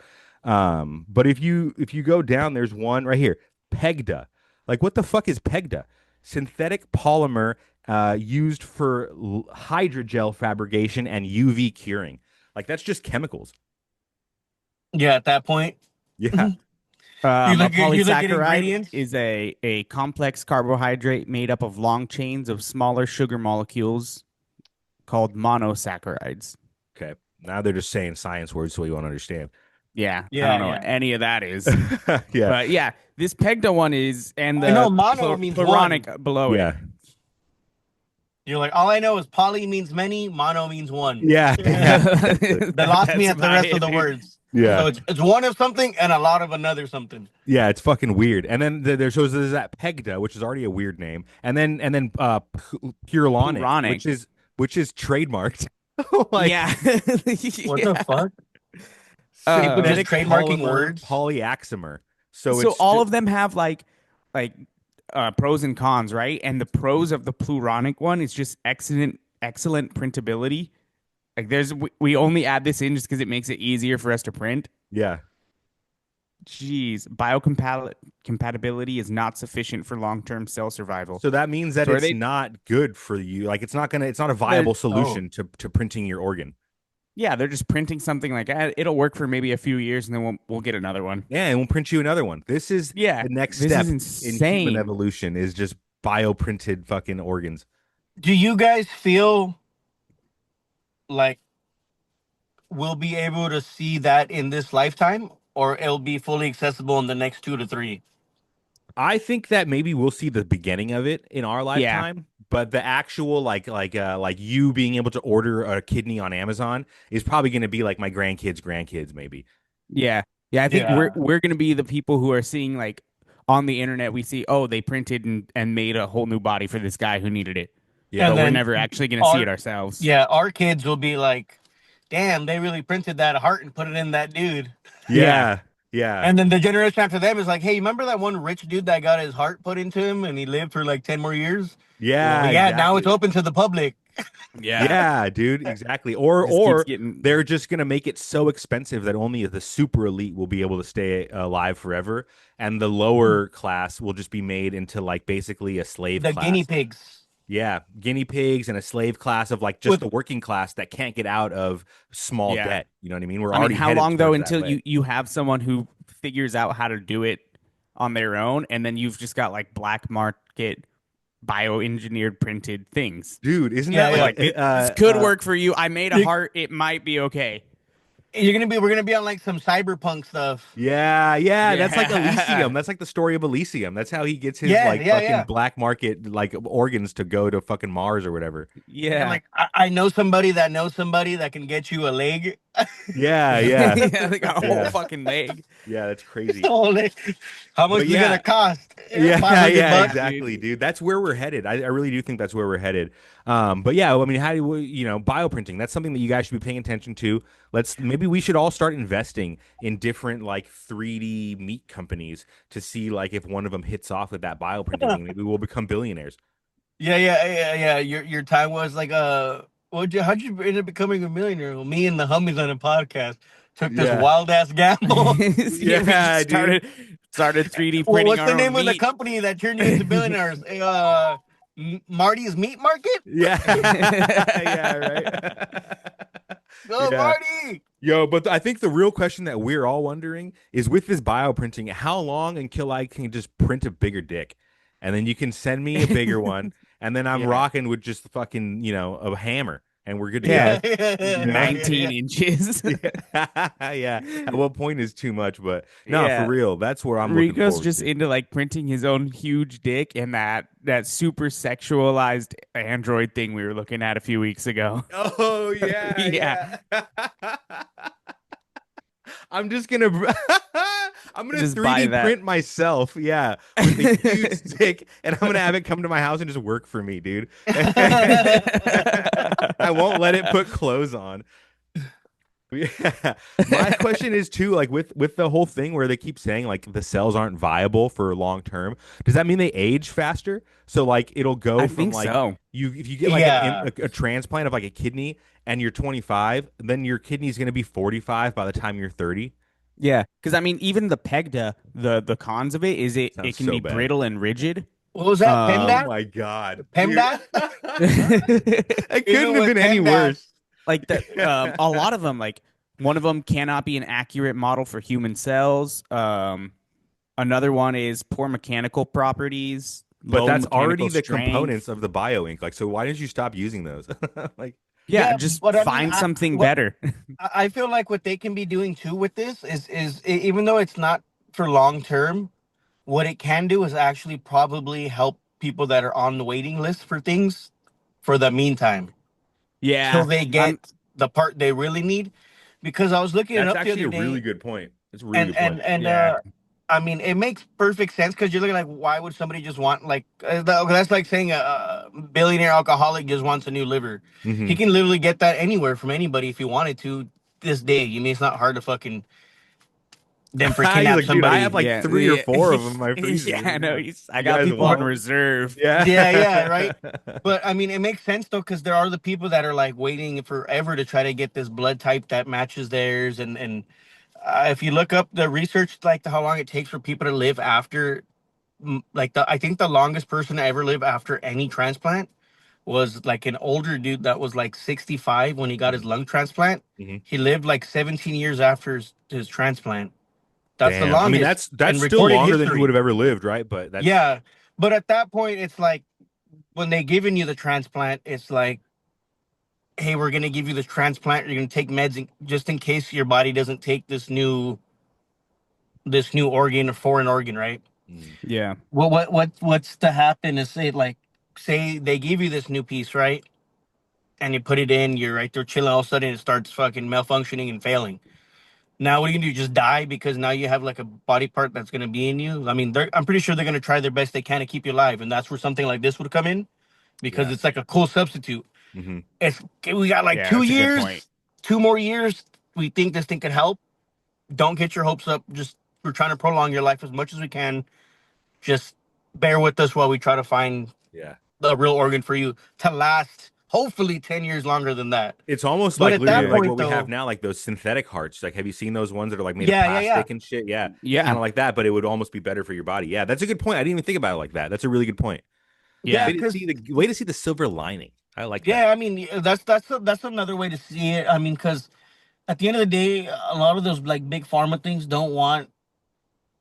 But if you go down, there's one right here, PEGDA. Like what the fuck is PEGDA? Synthetic polymer used for hydrogel fabrication and UV curing. Like that's just chemicals. Yeah, at that point, Yeah. A you look at polysaccharide ingredients. is a complex carbohydrate made up of long chains of smaller sugar molecules called monosaccharides. Okay. Now they're just saying science words so we won't understand. Yeah, I Yeah, don't know what yeah. any of that is. Yeah. But yeah, this PEGDA one is, and I know the mono means pluronic below Yeah. it. You're like, all I know is poly means many, mono means one. Yeah. They lost me That's at the rest of the about it, words. Yeah. So it's one of something and a lot of another something. Yeah, it's fucking weird. And then there's that PEGDA, which is already a weird name, and then Purolonic, Pluronic. which is trademarked. Like Yeah. What Yeah. the fuck? People just synthetic trademarking polymer words. polyaxomer. So So it's all of them have like pros and cons, right? And the pros of the pluronic one is just excellent printability. Like we only add this in just because it makes it easier for us to print. yeah. Jeez, biocompatibility is not sufficient for long-term cell survival. So that means that So are it's they- not good for you. Like it's not a viable solution to printing your organ. Yeah, they're just printing something like it'll work for maybe a few years, and then we'll get another one. Yeah, and we'll print you another one. This is Yeah, the next this step is in insane. human evolution is just bioprinted fucking organs. Do you guys feel like we'll be able to see that in this lifetime, or it'll be fully accessible in the next 2 to 3? I think that maybe we'll see the beginning of it in our lifetime, but the actual like you being able to order a kidney on Amazon is probably going to be like my grandkids maybe. Yeah, yeah. I think Yeah. we're gonna be the people who are seeing like on the internet. We see, oh, they printed and made a whole new body for this guy who needed it. Yeah. And But we're then never actually gonna see it ourselves. Yeah, our kids will be like, damn, they really printed that heart and put it in that dude. Yeah. Yeah. And then the generation after them is like, hey, remember that one rich dude that got his heart put into him and he lived for like 10 more years? Yeah. Well, yeah, now it's exactly. open to the public. Yeah, dude, exactly. Just Or keeps getting- they're just gonna make it so expensive that only the super elite will be able to stay alive forever, and the lower class will just be made into like basically a slave The class. guinea pigs. Yeah, guinea pigs and a slave class of like just With- the working class that can't get out of small Yeah. debt. You know what I mean? We're I mean, already how headed long though towards that until way. you have someone who figures out how to do it on their own, and then you've just got like black market bioengineered printed things. Dude, isn't Yeah, that yeah. like This could work for you. I made a You- heart. It might be okay. We're gonna be on like some cyberpunk stuff. Yeah, that's like Yeah. Elysium. That's like the story of Elysium. That's how he gets his Yeah, like yeah, fucking yeah. black market like organs to go to fucking Mars or whatever. Yeah. And like I know somebody that knows somebody that can get you a leg. Yeah, Like a whole Yeah. fucking leg. Yeah, that's crazy. Oh, like, how much But is it yeah. gonna cost? Yeah, 500 yeah, bucks? exactly, dude. That's where we're headed. I really do think that's where we're headed. But yeah, I mean, how do we, bioprinting? That's something that you guys should be paying attention to. Maybe we should all start investing in different like 3D meat companies to see like if one of them hits off with that bioprinting thing. Maybe we'll become billionaires. Yeah. Your time was like how'd you end up becoming a millionaire? Well, me and the homies on a podcast took this Yeah. wild ass gamble. We Yeah, just dude. started 3D Well, printing what's our the own name of the meat. company that turned you into billionaires? Marty's Meat Market? Yeah, yeah, right. Go Yeah. Marty! Yo, but I think the real question that we're all wondering is with this bioprinting, how long until I can just print a bigger dick? And then you can send me a bigger one, and then I'm Yeah. rocking with just fucking, a hammer, and we're good to Yeah. go. 19 inches. Yeah. At what point is too much? But no, Yeah. for real, that's where I'm looking Rico's forward just to. into like printing his own huge dick and that super sexualized android thing we were looking at a few weeks ago. Oh yeah, Yeah. I'm just gonna I'm gonna Just buy 3D that. print myself, yeah, with a huge stick, and I'm gonna have it come to my house and just work for me, dude. I won't let it put clothes on. Yeah. My question is too, like with the whole thing where they keep saying like the cells aren't viable for long term. Does that mean they age faster? So like it'll go I from think like so. you if you get like Yeah. a transplant of like a kidney and you're 25, then your kidney's gonna be 45 by the time you're 30. Yeah, because I mean, even the PEGDA, the cons of it is it Sounds can so be bad. brittle and rigid. What was that? Oh Um, PEMDAS? my God, dude. PEMDAS? It Even couldn't have with been any PEMDAS. worse. like a lot of them, like one of them cannot be an accurate model for human cells. Another one is poor mechanical properties, But low that's already mechanical the components strength. of the bioink. Like, so why didn't you stop using those? Like, Yeah, Yeah, just but I mean, find something what better. I feel like what they can be doing too with this even though it's not for long term, what it can do is actually probably help people that are on the waiting list for things for the meantime till Yeah, they I'm. get the part they really need. Because I was looking it that's up the actually other a really day, good point. It's a really and good point. Yeah, I mean, it makes perfect sense because you're looking like, why would somebody just want like that's like saying a billionaire alcoholic just wants a new liver. He Hmm. can literally get that anywhere from anybody if he wanted to this day. You mean it's not hard to fucking them for He's kidnap like, dude, I have somebody. like yeah, three or yeah. four of them in my Yeah, I freezer. know. Like, I you got guys people on want? reserve. Yeah, yeah, Yeah. right. But I mean, it makes sense though, because there are the people that are like waiting forever to try to get this blood type that matches theirs, and if you look up the research, like how long it takes for people to live after, like I think the longest person to ever live after any transplant was like an older dude that was like 65 when he got his lung transplant. Hmm. He lived like 17 years after his transplant. That's the Damn. I mean, longest that's in still recorded longer than he would history. have ever lived, right? But that's Yeah, but at that point, it's like when they giving you the transplant, it's like, hey, we're gonna give you this transplant. You're gonna take meds just in case your body doesn't take this new organ or foreign organ, right? mm, Yeah, What's to happen is say they give you this new piece, right? And you put it in, you're right there chilling, all of a sudden it starts fucking malfunctioning and failing. Now what are you gonna do? Just die because now you have like a body part that's gonna be in you? I mean, I'm pretty sure they're gonna try their best they can to keep you alive, and that's where something like this would come in because yeah. it's like a cool substitute. Hmm. It's we got like yeah, two that's a good point. years, 2 more years. We think this thing could help. Don't get your hopes up. Just we're trying to prolong your life as much as we can. Just bear with us while we try to find Yeah. the real organ for you to last hopefully 10 years longer than that. It's almost But like at literally that like Yeah, point what we have though, now, like those synthetic hearts. Like, have you seen those ones that are like made of yeah, yeah, yeah. plastic and shit? Yeah. It's kind yeah, of like that, but it would almost be better for your body. Yeah, that's a good point. I didn't even think about it like that. That's a really good point. Yeah, yeah. because Way to see the silver lining. I like that. yeah, I mean that's another way to see it. I mean, because at the end of the day, a lot of those like big pharma things don't want,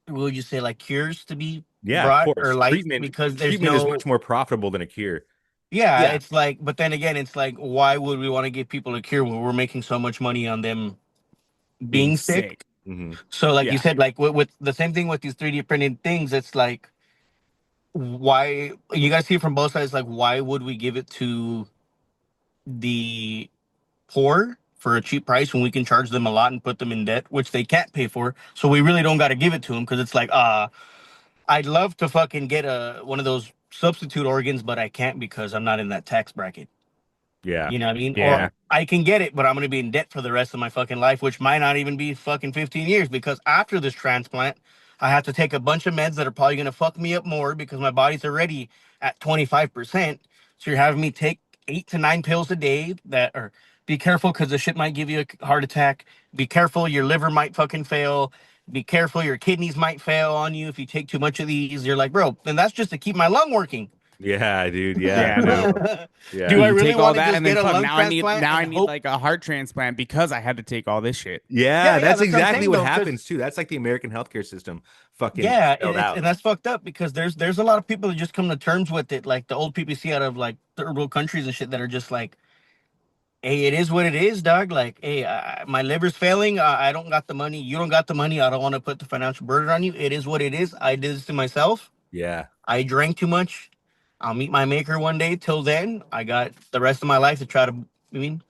will you say, like cures to be Yeah, of brought or course. light Treatment because there's treatment is no. much more profitable than a cure. Yeah, Yeah. it's like, but then again, it's like, why would we want to give people a cure when we're making so much money on them Being being sick? sick. Hmm. So, like you Yeah. said, like with the same thing with these 3D printed things, it's like, why you gotta see it from both sides. Like, why would we give it to the poor for a cheap price when we can charge them a lot and put them in debt, which they can't pay for? So we really don't got to give it to them because it's like, I'd love to fucking get a one of those substitute organs, but I can't because I'm not in that tax bracket. Yeah. You know what I mean? Or Yeah. I can get it, but I'm gonna be in debt for the rest of my fucking life, which might not even be fucking 15 years because after this transplant, I have to take a bunch of meds that are probably gonna fuck me up more because my body's already at 25%. So you're having me take 8 to 9 pills a day that are be careful because the shit might give you a heart attack. Be careful, your liver might fucking fail. Be careful, your kidneys might fail on you if you take too much of these. You're like, bro, then that's just to keep my lung working. Yeah, dude. Yeah, Yeah, for no. real. Do Yeah. I You really take all want to that just and then get a fuck, lung transplant now I and need hope? like a heart transplant because I had to take all this shit. Yeah, Yeah, yeah, that's that's what I'm exactly saying what though. Because happens too. That's like the American healthcare system fucking yeah, spelled out. and that's fucked up because there's a lot of people that just come to terms with it, like the old PPC out of like third world countries and shit that are just like, hey, it is what it is, dog. Like, hey, my liver's failing. I don't got the money. You don't got the money. I don't want to put the financial burden on you. It is what it is. I did this to myself. Yeah. I drank too much. I'll meet my maker one day. Till then, I got the rest of my life to try to, I mean,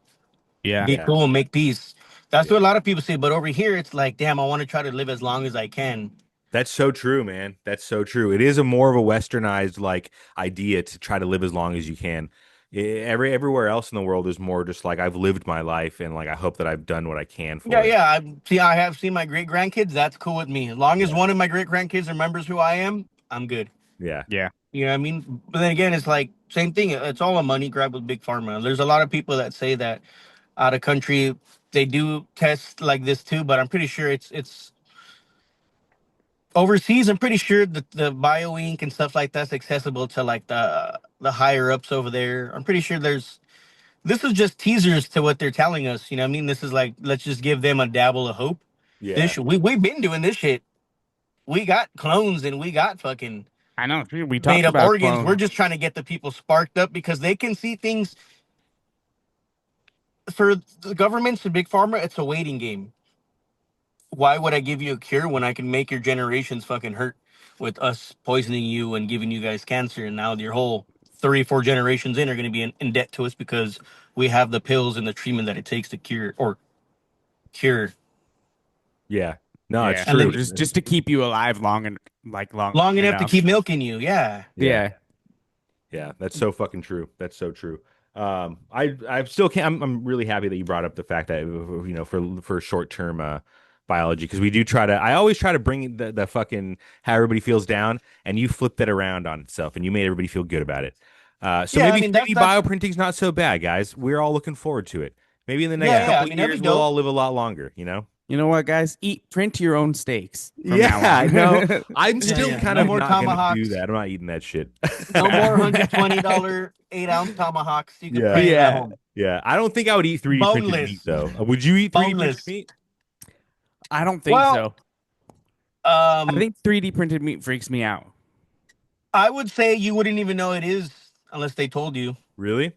Yeah. be Yeah. cool and make peace. That's Yeah. what a lot of people say. But over here, it's like, damn, I want to try to live as long as I can. That's so true, man. That's so true. It is a more of a westernized like idea to try to live as long as you can. Everywhere else in the world is more just like I've lived my life and like I hope that I've done what I can Yeah, for it. yeah. I have seen my great grandkids. That's cool with me. As long as Yeah. one of my great grandkids remembers who I am, I'm good. Yeah. Yeah. You know what I mean? But then again, it's like same thing. It's all a money grab with big pharma. There's a lot of people that say that out of country they do tests like this too, but I'm pretty sure it's overseas. I'm pretty sure that the bio ink and stuff like that's accessible to like the higher ups over there. I'm pretty sure there's this is just teasers to what they're telling us. You know what I mean? This is like let's just give them a dabble of hope. Yeah. We've been doing this shit. We got clones and we got fucking I know. We made talked up about organs. We're clone. just trying to get the people sparked up because they can see things. For the governments and big pharma, it's a waiting game. Why would I give you a cure when I can make your generations fucking hurt with us poisoning you and giving you guys cancer? And now your whole 3, 4 generations in are going to be in debt to us because we have the pills and the treatment that it takes to cure or cure. Yeah. No, it's Yeah. And true. then Just to keep you alive long and like long long enough to enough. keep milking you. Yeah. Yeah. Yeah. Yeah, that's so fucking true. That's so true. I still can't. I'm really happy that you brought up the fact that for short term biology because we do try to. I always try to bring the fucking how everybody feels down, and you flip that around on itself, and you made everybody feel good about it. So Yeah. I maybe mean, 3D that's, bioprinting's not so bad, guys. We're all looking forward to it. Maybe in the next yeah. I couple of mean, that'd years, be we'll dope. all live a lot longer. You know. You know what, guys? Print your own steaks from Yeah, now on. no, I'm Yeah. still Yeah. kind No of more not gonna do tomahawks. that. I'm not eating that shit. No more $120 8-ounce tomahawks. You can Yeah. print it at Yeah. home. Yeah, I don't think I would eat 3D printed meat Boneless. though. Would you eat 3D printed Boneless. meat? I don't think Well, so. I Um, think 3D printed meat freaks me out. I would say you wouldn't even know it is unless they told you. Really?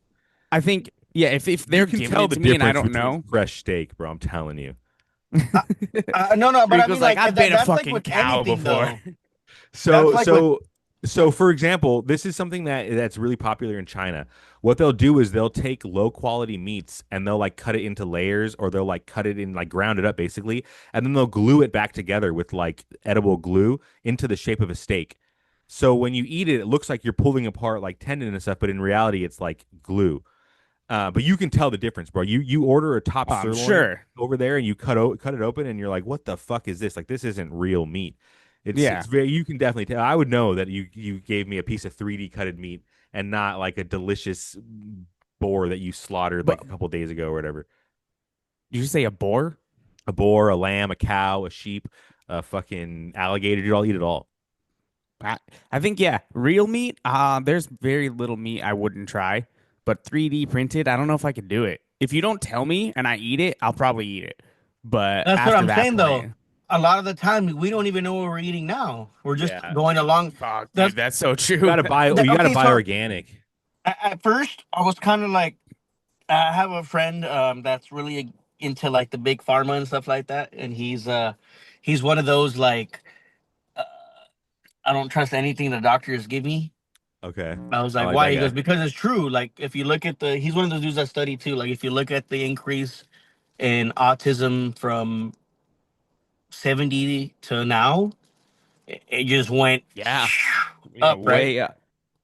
I think, yeah, if they're You can giving tell it the to me and I difference don't between know, fresh steak, bro. I'm telling you. No, but I Rico's mean, like, like I've been a that's like fucking with cow anything, before. though. So That's like with so for example, this is something that's really popular in China. What they'll do is they'll take low quality meats and they'll like cut it into layers or they'll like cut it in like ground it up basically, and then they'll glue it back together with like edible glue into the shape of a steak. So when you eat it, it looks like you're pulling apart like tendon and stuff, but in reality, it's like glue. But you can tell the difference, bro. You order a top I'm sirloin sure. over there, and you cut it open, and you're like, "What the fuck is this? Like, this isn't real meat." Yeah. It's very. You can definitely tell. I would know that you gave me a piece of 3D cutted meat and not like a delicious boar that you slaughtered like But a couple days ago or whatever. did you say a boar? A boar, a lamb, a cow, a sheep, a fucking alligator. You'd all eat it all. I, I think, yeah, real meat. There's very little meat I wouldn't try, but 3D printed, I don't know if I could do it. If you don't tell me and I eat it, I'll probably eat it. But that's what after I'm that saying, though. point, A lot of the time, we don't even know what we're eating now. We're just Yeah. going along. fuck, That's dude, that's so true. You gotta buy. You gotta okay. buy So organic. at first, I was kind of like, I have a friend that's really into like the big pharma and stuff like that, and he's one of those like uh, I don't trust anything the doctors give me. Okay, I was I like, like why? that He goes, guy. because it's true. Like, if you look at he's one of those dudes that study too. Like, if you look at the increase in autism from 70 to now, it just went Yeah. up, right? Way up.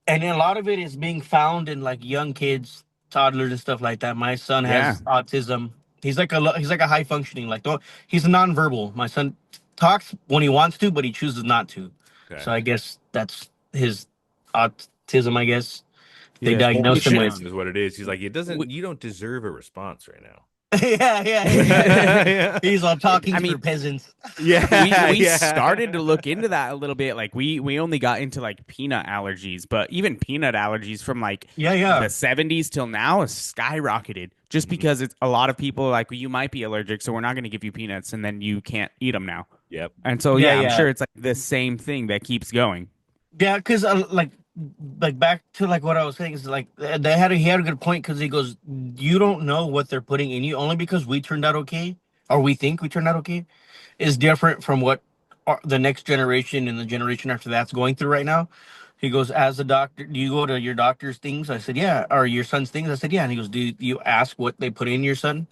And then a lot of it is being found in like young kids, toddlers, and stuff like that. My son Yeah. has autism. He's like a high functioning, like don't he's nonverbal. My son talks when he wants to, but he chooses not to. Okay. So I guess that's his autism, I guess. They Yeah, it's diagnosed him should- with. sound is what it is. He's like, it doesn't. We- You don't deserve a response right now. Yeah. He's all talking I for mean, peasants. Yeah, we yeah. started to look into that a little bit. Like we only got into like peanut allergies, but even peanut allergies from like Yeah, yeah. the 70s till now has skyrocketed just Mhm. because it's a lot of people are like, well, you might be allergic, so we're not going to give you peanuts, and then you can't eat them now. Yep. And so Yeah, yeah, I'm yeah. sure it's like the same thing that keeps going. Yeah, because like back to like what I was saying is like he had a good point because he goes, you don't know what they're putting in you only because we turned out okay or we think we turned out okay is different from what the next generation and the generation after that's going through right now. He goes, as a doctor, do you go to your doctor's things? I said, yeah. Or your son's things? I said, yeah. And he goes, do you ask what they put in your son?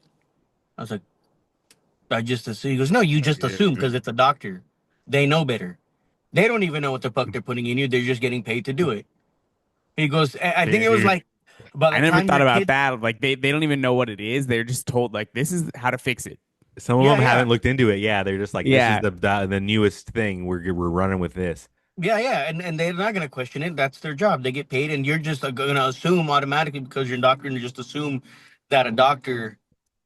I was like, I just assume. He goes, no, you just Yeah. assume because it's a doctor. They know better. They don't even know what the fuck they're putting in you. They're just getting paid to do it. He goes, I think Yeah, it was dude. like by I the never time thought your about kid, that. Like they don't even know what it is. They're just told like this is how to fix it. Some of yeah, them yeah, haven't looked into it. Yeah, they're just like, this is Yeah. the newest thing. We're running with this. yeah, and they're not gonna question it. That's their job. They get paid, and you're just gonna assume automatically because you're a doctor, and you just assume that a doctor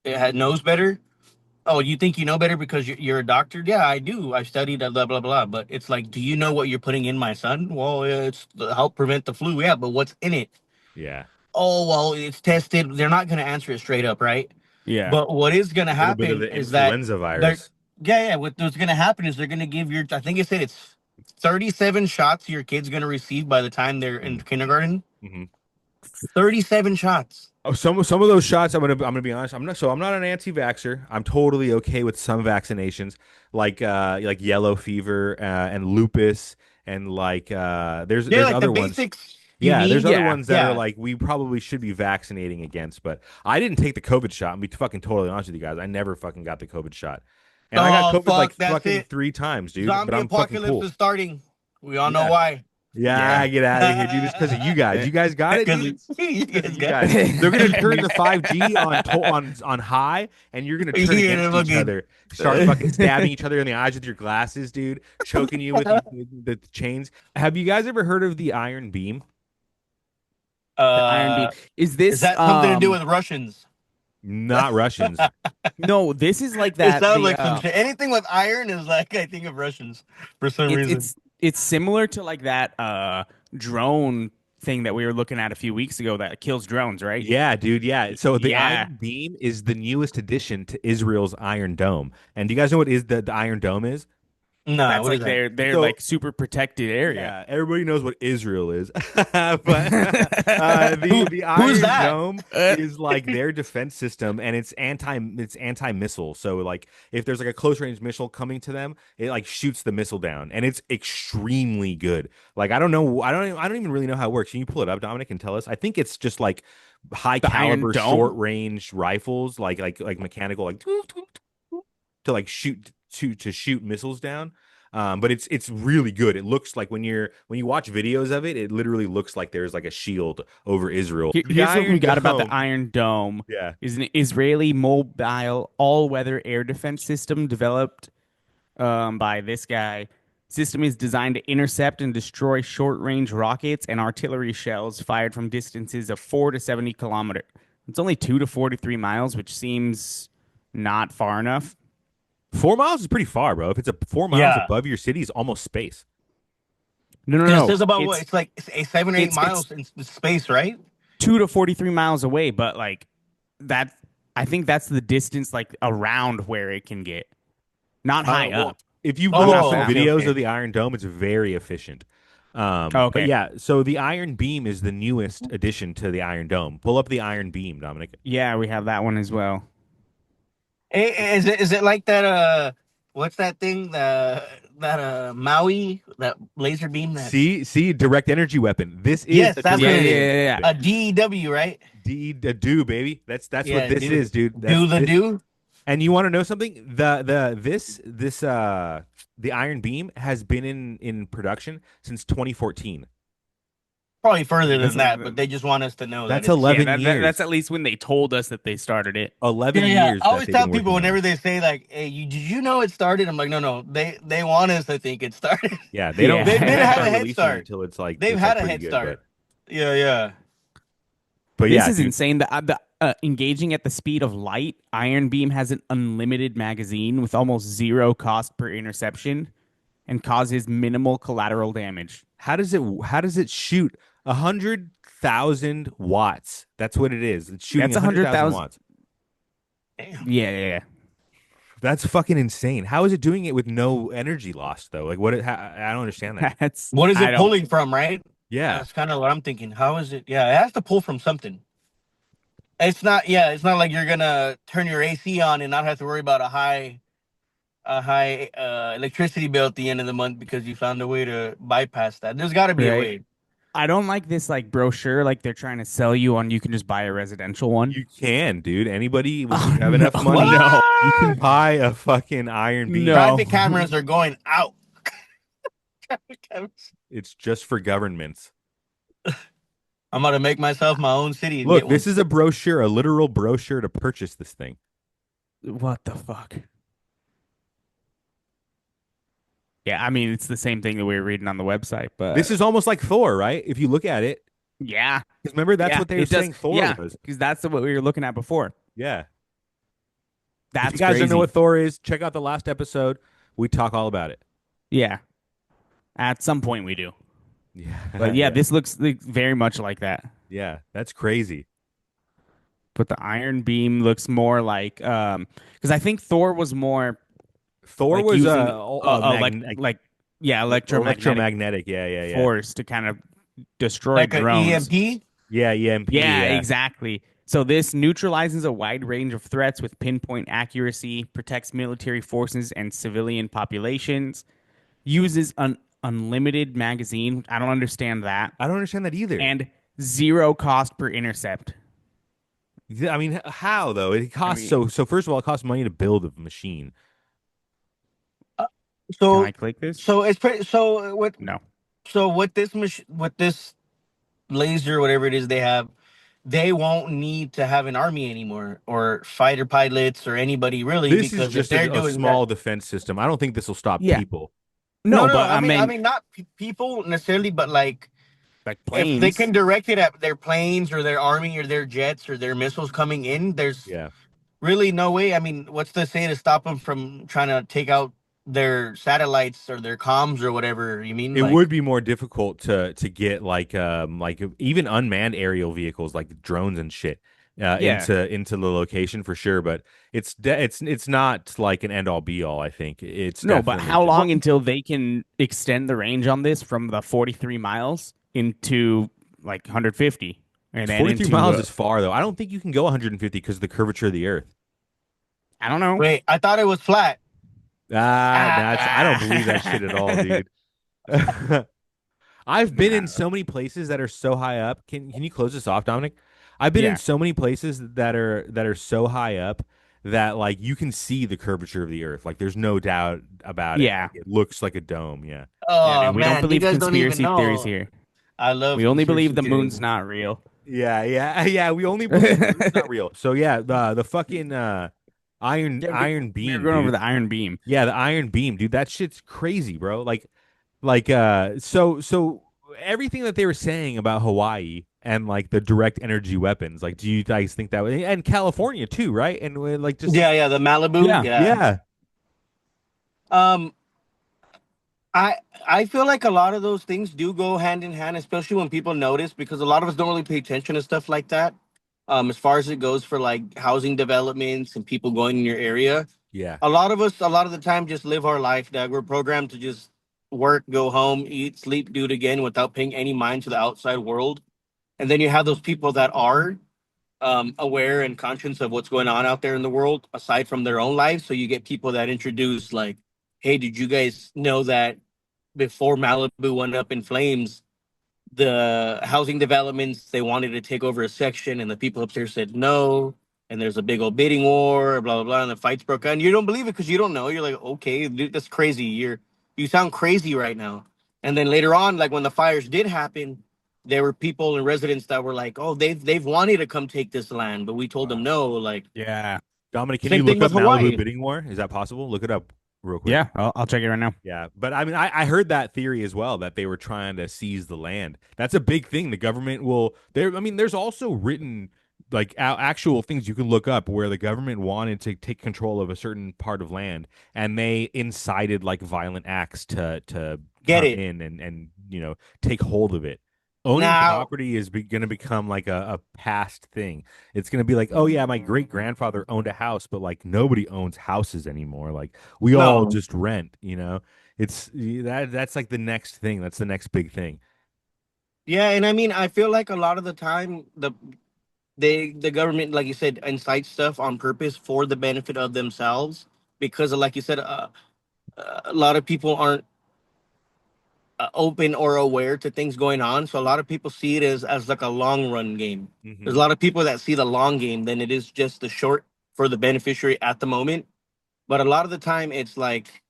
knows better. Oh, you think you know better because you're a doctor? Yeah, I do. I studied blah blah blah. But it's like, do you know what you're putting in my son? Well, it's to help prevent the flu. Yeah, but what's in it? Yeah, Oh, well, it's tested. They're not gonna answer it straight up, right? Yeah. But what is gonna a little bit of happen the is that influenza they're virus. yeah. What's gonna happen is they're gonna give your. I think it said it's 37 shots your kid's gonna receive by the time they're in kindergarten. Mm-hmm. 37 shots. Oh, some of those shots, I'm gonna be honest. I'm not an anti-vaxxer. I'm totally okay with some vaccinations, like yellow fever and lupus, and like Yeah, there's like the other ones. basics you Yeah, there's need. other Yeah. ones that are Yeah. like we probably should be vaccinating against, but I didn't take the COVID shot. I'm be fucking totally honest with you guys. I never fucking got the COVID shot, and I got Oh COVID like fuck, that's fucking it. 3 times, dude. But Zombie I'm fucking apocalypse cool. is starting. We all know Yeah, why. yeah. Yeah. Get out of here, dude. It's because of you guys. You guys got it, Because dude. you Because guys of you got guys. They're gonna turn the 5G on high, and you're gonna turn yeah, against each fucking other. Start fucking stabbing each other in the eyes with your glasses, dude. Choking you with the chains. Have you guys ever heard of the Iron Beam? The Iron Beam. Is is this that something to do with Russians? Not Russians. no, this is like It that sounds the like some shit. Anything with iron is like I think of Russians for some it's reason. it's it's similar to like that drone thing that we were looking at a few weeks ago that kills drones, right? Yeah, dude. Yeah. So the Yeah. Iron Beam is the newest addition to Israel's Iron Dome. And do you guys know what is the Iron Dome is? No, That's what is like that? their So like super protected area. yeah, everybody knows what Israel is, but the Who's Iron that? Dome is like their defense system, and it's anti missile. So like if there's like a close range missile coming to them, it like shoots the missile down, and it's extremely good. Like I don't even really know how it works. Can you pull it up, Dominic, and tell us? I think it's just like high The Iron caliber Dome? short range rifles, like mechanical, like to like shoot missiles down. But it's really good. It looks like when you watch videos of it, it literally looks like there's like a shield over Israel. The Here's what we Iron got about the Dome, Iron Dome yeah. is an Israeli mobile all-weather air defense system developed by this guy. System is designed to intercept and destroy short-range rockets and artillery shells fired from distances of 4 to 70 kilometers. It's only 2 to 43 miles, which seems not far enough. 4 miles is pretty far, bro. If it's 4 miles Yeah. above your city, it's almost space. No, no, And it no. says about what? It's It's like 7 or 8 it's miles in space, right? 2 to 43 miles away, but like that, I think that's the distance like around where it can get, not high Well, up. if you Oh, look up some okay, videos okay. of the Iron Dome, it's very efficient. Oh, But okay. yeah, so the Iron Beam is the newest addition to the Iron Dome. Pull up the Iron Beam, Dominic. Yeah, we have that one as well. Is it like that? What's that thing? That Maui, that laser beam. That See, direct energy weapon. This is Yes, the that's Yeah, what yeah, it direct is. energy yeah, yeah. A DEW, right? do baby. That's Yeah, what this do is, dude. do the This, do. and you want to know something? The Iron Beam has been in production since 2014. Probably further That's than that, but they just want us to know That's that it's. 11 Yeah, years. that's at least when they told us that they started it. 11 Yeah, yeah. years I that always they've tell been people working on whenever it. they say like, "Hey, did you know it started?" I'm like, no. They want us to think it started. Yeah, they don't. Yeah. They They've don't had start a head releasing start. it until it's like They've it's had like a pretty head good. start. Yeah. But This yeah, is dude. insane. The engaging at the speed of light, Iron Beam has an unlimited magazine with almost zero cost per interception and causes minimal collateral damage. How does it shoot 100,000 watts? That's what it is. It's shooting That's 100,000 100,000. watts. Damn. Yeah. That's fucking insane. How is it doing it with no energy loss though? Like I don't understand that. That's What is I it don't- pulling from, right? Yeah. That's kind of what I'm thinking. How is it? Yeah, it has to pull from something. It's not. Yeah, it's not like you're gonna turn your AC on and not have to worry about a high electricity bill at the end of the month because you found a way to bypass that. There's got to be a Right. way. I don't like this like brochure like they're trying to sell you on you can just buy a residential one. You can, dude. Anybody, if Oh you have no, enough money, no, you can What? buy a fucking Iron Beam. no. Private cameras are going out. Private cameras. It's just for governments. I'm gonna make myself my own city and Look, get one. this is a brochure, a literal brochure to purchase this thing. What the fuck? Yeah, I mean it's the same thing that we were reading on the website, This but is almost like Thor, right? If you look at it, yeah, because remember that's yeah, what they were it does. saying Thor Yeah, was. because that's what we were looking at before. Yeah. If you That's guys don't know crazy. what Thor is, check out the last episode. We talk all about it. Yeah, at some point we do. Yeah. But yeah, Yeah. this looks like very much like that. Yeah. That's crazy. But the Iron Beam looks more like because I think Thor was more Thor like was using like yeah, electromagnetic electromagnetic. Yeah, yeah, yeah. force to kind of destroy Like an drones. EMP. Yeah, EMP. Yeah, Yeah. exactly. So this neutralizes a wide range of threats with pinpoint accuracy, protects military forces and civilian populations, uses an unlimited magazine. I don't understand that. I don't understand that either. And zero cost per intercept. I mean, how though? It costs mean- so first of all, it costs money to build a machine. Can So I click this? so it's pretty. So what? No. So with this with this laser, whatever it is they have, they won't need to have an army anymore or fighter pilots or anybody really This is because if just they're a doing small defense system. I don't think this will stop Yeah. people. No, no, but I I mean, mean, not people necessarily, but like like if they planes. can direct it at their planes or their army or their jets or their missiles coming in, there's Yeah. really no way. I mean, what's to say to stop them from trying to take out their satellites or their comms or whatever? You mean It like, would be more difficult to get like even unmanned aerial vehicles like drones and shit Yeah. into the location for sure, but it's not like an end all be all, I think. It's No, but definitely how just- long until they can extend the range on this from the 43 miles into like 150? And then 43 into, miles is far though. I don't think you can go 150 because of the curvature of the earth. I don't know. wait, I thought it was flat. I don't believe that shit at all, dude. I've been in so many places that are so high up. Can you close this off, Dominic? I've been Yeah. in so many places that are so high up that like you can see the curvature of the earth. Like there's no doubt about it. Yeah. Like, it looks like a dome. Yeah. Oh Yeah, dude, we man, don't believe you guys don't even conspiracy know. theories here. I love. We only believe the conspiracy moon's theories. not real. Yeah, yeah, yeah. We only believe it's not real. So yeah, the fucking iron Yeah, iron We beam. were going over dude. the Iron Beam. Yeah, the iron beam, dude. That shit's crazy, bro. So everything that they were saying about Hawaii and like the direct energy weapons, like do you guys think that and California too, right? And like just Yeah, the Malibu. Yeah. yeah. Um, I feel like a lot of those things do go hand in hand, especially when people notice, because a lot of us don't really pay attention to stuff like that. As far as it goes for like housing developments and people going in your area, Yeah. a lot of us, a lot of the time, just live our life. That we're programmed to just work, go home, eat, sleep, do it again without paying any mind to the outside world. And then you have those people that are aware and conscious of what's going on out there in the world, aside from their own lives. So you get people that introduce like, "Hey, did you guys know that before Malibu went up in flames, the housing developments they wanted to take over a section, and the people upstairs said no, and there's a big old bidding war, blah blah blah, and the fights broke out." And you don't believe it because you don't know. You're like, "Okay, dude, that's crazy. You sound crazy right now." And then later on, like when the fires did happen, there were people and residents that were like, "Oh, they've wanted to come take this land, but we told them no." Like, Yeah. Dominic, can Same you thing look up with Hawaii. Malibu bidding war? Is that possible? Look it up real quick. Yeah. I'll check it right now. Yeah, but I mean, I heard that theory as well that they were trying to seize the land. That's a big thing. The government will there. I mean, there's also written like actual things you can look up where the government wanted to take control of a certain part of land, and they incited like violent acts to Get come it. in and take hold of it. Owning Now- property is going to become like a past thing. It's going to be like, oh yeah, my great grandfather owned a house, but like nobody owns houses anymore. Like we all No. just rent. It's that's like the next thing. That's the next big thing. yeah, and I mean, I feel like a lot of the time the government, like you said, incites stuff on purpose for the benefit of themselves because, like you said, a lot of people aren't open or aware to things going on. So a lot of people see it as like a long run game. Hmm. There's a lot of people that see the long game than it is just the short for the beneficiary at the moment. But a lot of the time, it's like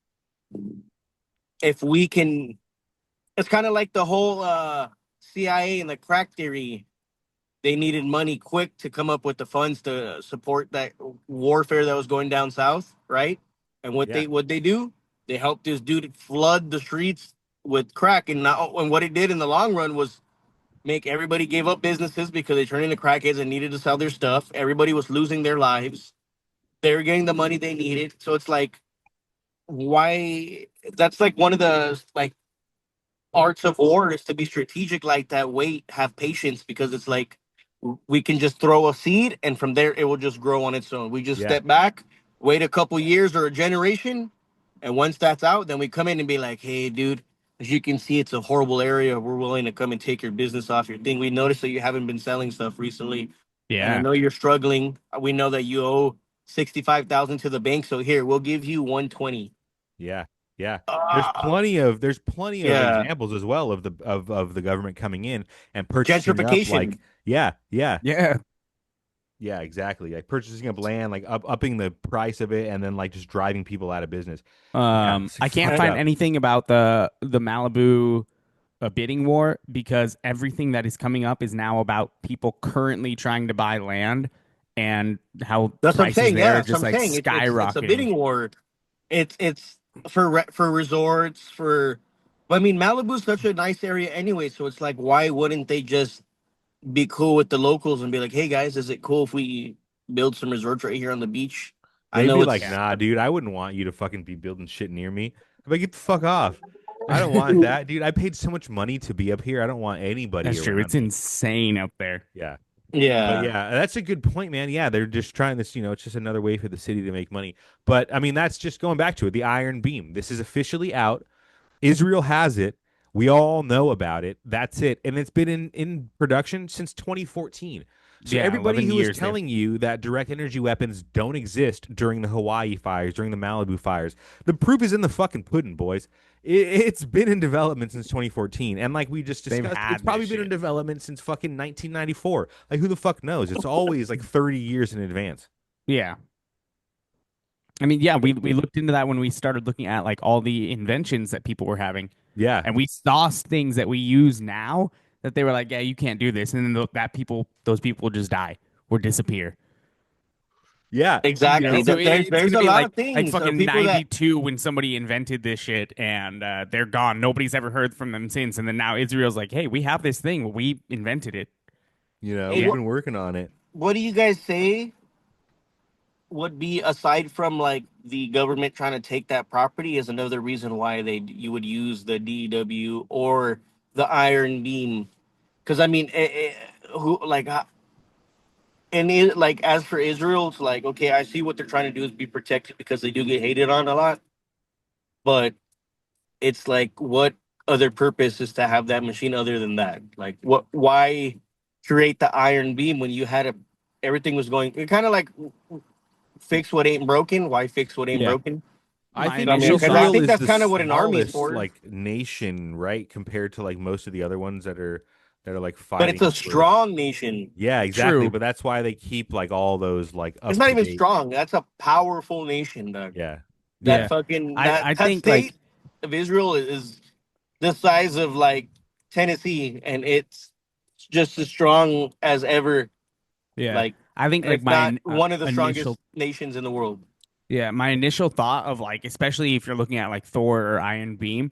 if we can, it's kind of like the whole CIA and the crack theory. They needed money quick to come up with the funds to support that warfare that was going down south, right? And Yeah. what they do, they helped this dude flood the streets with crack, and what it did in the long run was make everybody gave up businesses because they turned into crackheads and needed to sell their stuff. Everybody was losing their lives. They were getting the money they needed, so it's like why that's like one of the like arts of war is to be strategic like that. Wait, have patience because it's like we can just throw a seed and from there it will just grow on its own. We just Yeah. step back, wait a couple years or a generation, and once that's out, then we come in and be like, hey, dude, as you can see, it's a horrible area. We're willing to come and take your business off your thing. We noticed that you haven't been selling stuff recently, and I Yeah. know you're struggling. We know that you owe 65,000 to the bank, so here we'll give you 120. Yeah. Yeah. Uh, There's plenty of yeah, examples as well of the government coming in and purchasing up gentrification. like yeah, yeah. Yeah. Yeah, exactly. Like purchasing up land, like upping the price of it and then like just driving people out of business. Yeah, it's I like can't fucked find up. anything about the Malibu bidding war because everything that is coming up is now about people currently trying to buy land and how That's what I'm prices saying. there Yeah, are that's what just I'm like saying. It's a skyrocketing. bidding war. It's for resorts for. But I mean, Malibu's such a nice area anyway, so it's like, why wouldn't they just be cool with the locals and be like, hey guys, is it cool if we build some resorts right here on the beach? I They'd know be like, it's Yeah. nah, dude, I wouldn't want you to fucking be building shit near me. I'm like, get the fuck off. I don't want that, dude. I paid so much money to be up here. I don't want anybody That's true. around It's me. insane up there. Yeah. But yeah, yeah, that's a good point, man. Yeah, they're just trying this, it's just another way for the city to make money. But I mean, that's just going back to it. The Iron Beam. This is officially out. Israel has it. We all know about it. That's it. And it's been in production since 2014. So Yeah, everybody 11 who is years there. telling you that direct energy weapons don't exist during the Hawaii fires, during the Malibu fires, the proof is in the fucking pudding, boys. It's been in development since 2014. And like we just They've discussed, it's had probably this been in shit. development since fucking 1994. Like who the fuck knows? It's always like 30 years in advance. Yeah. I mean, yeah, we looked into that when we started looking at like all the inventions that people were having, Yeah. and we saw things that we use now that they were like, yeah, you can't do this, and then those people just die or disappear. Yeah. You exactly. know? So it's There's gonna a be lot of like things or fucking people that 92 when somebody invented this shit and they're gone. Nobody's ever heard from them since. And then now Israel's like, hey, we have this thing. Well, we invented it. We've Yeah. been working on it. what do you guys say would be aside from like the government trying to take that property is another reason why they you would use the DW or the Iron Beam because I mean who like and it, like as for Israel it's like okay I see what they're trying to do is be protected because they do get hated on a lot but it's like what other purpose is to have that machine other than that like what why create the Iron Beam when you had a everything was going kind of like fix what ain't broken. Why fix what ain't Yeah. broken? I My think I mean, initial because I thought, Israel think is that's the kind of what an army is smallest for. like nation, right, compared to like most of the other ones that are like But it's fighting a for. strong nation. Yeah, exactly. true. But that's why they keep like all those like It's up not to even date. strong. That's a powerful nation, Doug. Yeah, That yeah, Yeah. fucking I that think like, state of Israel is the size of like Tennessee, and it's just as strong as ever. yeah, Like, I think like if my not one of the initial, strongest nations in the world. yeah, my initial thought of like, especially if you're looking at like Thor or Iron Beam,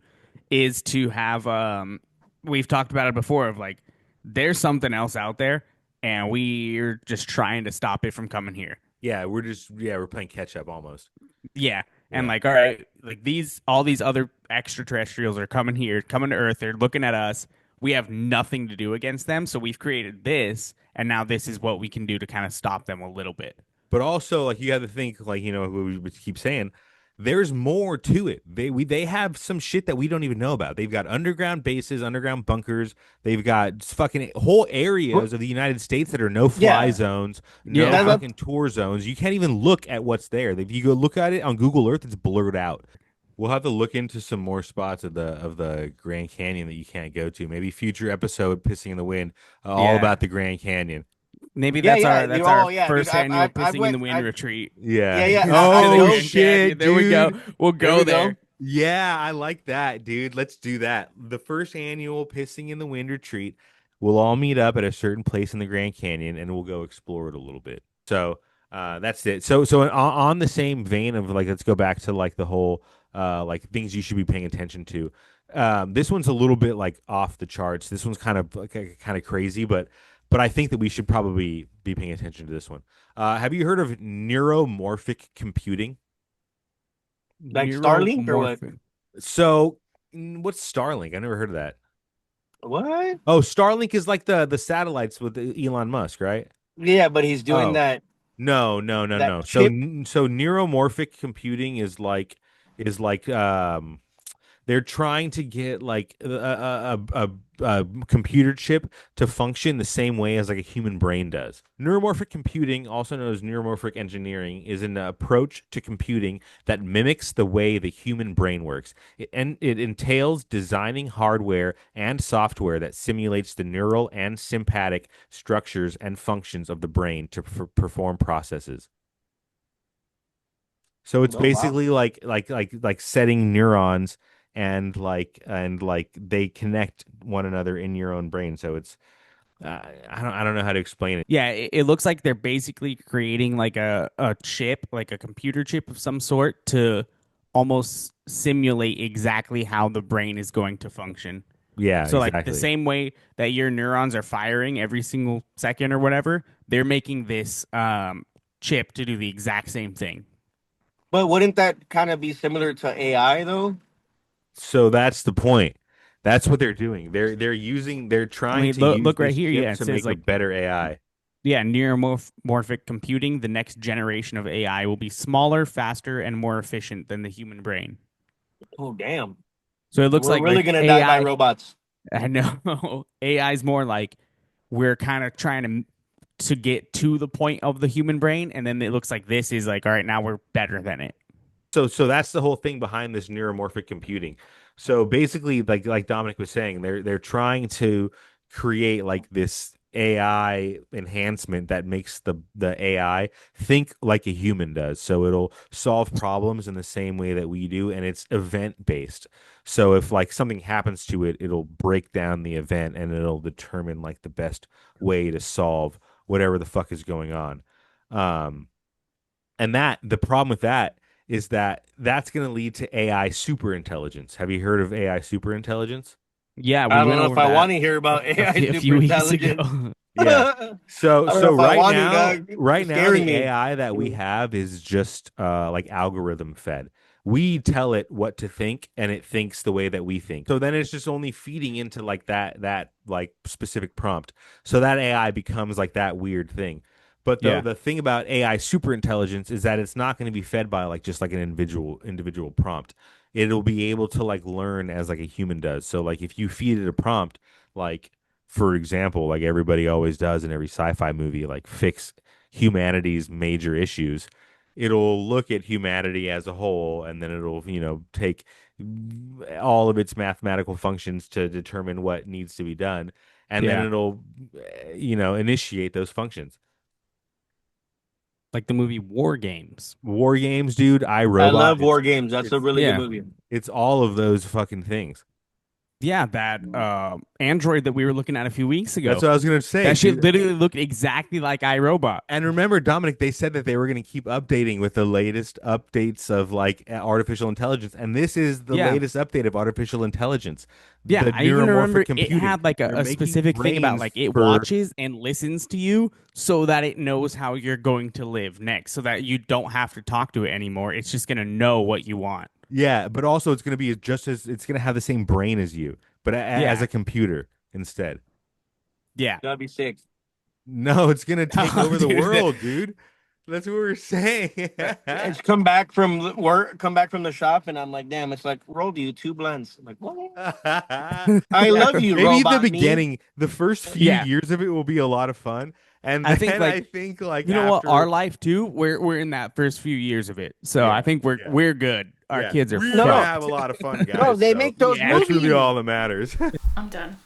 is to have, we've talked about it before of like, there's something else out there and we're just trying to stop it from coming here. yeah. We're playing catch up almost. Yeah. And Yeah, like, all right, like all these other extraterrestrials are coming here, coming to Earth. They're looking at us. We have nothing to do against them. So we've created this. And now this is what we can do to kind of stop them a little bit. but also like you got to think like we keep saying. There's more to it. They have some shit that we don't even know about. They've got underground bases, underground bunkers. They've got fucking whole areas of the United States that are no fly Yeah, zones, no Yeah. that, fucking tour zones. You can't even look at what's there. If you go look at it on Google Earth, it's blurred out. We'll have to look into some more spots of the Grand Canyon that you can't go to. Maybe future episode, Pissing in the Wind, all Yeah. about the Grand Canyon. Maybe Yeah, yeah. that's Oh, our yeah, dude. first annual I Pissing in the went. Wind retreat. Yeah. Yeah. To the Oh Grand Canyon. shit, There we go. dude. We'll There go we there. go. Yeah, I like that, dude. Let's do that. The first annual Pissing in the Wind retreat. We'll all meet up at a certain place in the Grand Canyon and we'll go explore it a little bit. So that's it. So on the same vein of like, let's go back to like the whole like things you should be paying attention to. This one's a little bit like off the charts. This one's kind of like kind of crazy, but I think that we should probably be paying attention to this one. Have you heard of neuromorphic computing? Like Starlink or what? Neuromorphic. So, what's Starlink? I never heard of that. What? Oh, Starlink is like the satellites with Elon Musk, right? Yeah, but he's doing Oh. that. No. That So chip? so neuromorphic computing is like they're trying to get like a computer chip to function the same way as like a human brain does. Neuromorphic computing, also known as neuromorphic engineering, is an approach to computing that mimics the way the human brain works. It entails designing hardware and software that simulates the neural and sympathetic structures and functions of the brain to perform processes. So it's Oh, wow. basically like setting neurons and they connect one another in your own brain. So it's I don't know how to explain it. Yeah, it looks like they're basically creating like a chip, like a computer chip of some sort to almost simulate exactly how the brain is going to function. Yeah, So like the exactly. same way that your neurons are firing every single second or whatever, they're making this chip to do the exact same thing. But wouldn't that kind of be similar to AI though? So that's the point. That's what they're doing. They're I trying mean, to look, use look right this here. chip Yeah, it to says make a like better AI. yeah, neuromorphic computing. The next generation of AI will be smaller, faster, and more efficient than the human brain. Oh, damn. So it looks We're like really gonna die by AI. robots. I know AI is more like we're kind of trying to get to the point of the human brain, and then it looks like this is like all right, now we're better than it. So that's the whole thing behind this neuromorphic computing. So basically, like Dominic was saying, they're trying to create like this AI enhancement that makes the AI think like a human does. So it'll solve problems in the same way that we do, and it's event based. So if like something happens to it, it'll break down the event and it'll determine like the best way to solve whatever the fuck is going on. Um, and that the problem with that is that that's going to lead to AI superintelligence. Have you heard of AI superintelligence? Yeah, we I don't went know over if I that want to hear about AI a few weeks superintelligence. ago. Yeah. I So don't know if I right want to, now, dog. right It's now, scaring the me. AI that we have is just like algorithm fed. We tell it what to think, and it thinks the way that we think. So then it's just only feeding into like that like specific prompt. So that AI becomes like that weird thing. But Yeah. the thing about AI superintelligence is that it's not going to be fed by like just like an individual prompt. It'll be able to like learn as like a human does. So like if you feed it a prompt, like for example, like everybody always does in every sci-fi movie, like fix humanity's major issues. It'll look at humanity as a whole, and then it'll, take all of its mathematical functions to determine what needs to be done, and then Yeah. it'll, initiate those functions. Like the movie War Games. War Games, dude. I iRobot. love War Games. That's a it's- really yeah. good movie. It's all of those fucking things. Yeah, that Android that we were looking at a few weeks ago. That's what I was gonna say. That shit dude. literally looked exactly like iRobot. And remember, Dominic, they said that they were going to keep updating with the latest updates of like artificial intelligence, and this is the Yeah. latest update of artificial intelligence. Yeah, The I even remember neuromorphic it computing. had like They're a making specific thing about brains like it for- watches and listens to you so that it knows how you're going to live next, so that you don't have to talk to it anymore. It's just gonna know what you want. Yeah, but also it's going to be it's going to have the same brain as you, but as Yeah. a computer instead. Yeah. That'd be sick. No, it's going to take No, over the dude. world, dude. That's what we're saying. It's come back from work, come back from the shop, and I'm like, damn, it's like, rolled you 2 blunts. I'm like, what? I love you, Maybe robot the me. beginning, the first few Yeah. years of it will be a lot of fun, and I then think, like, I think like You know what? after- Our life too. We're in that first few years of it, so Yeah, I think we're yeah. we're good. our kids are we're fucked. gonna have a lot of fun, guys. No, they so make those Yeah. that's really movies. all that matters. I'm done.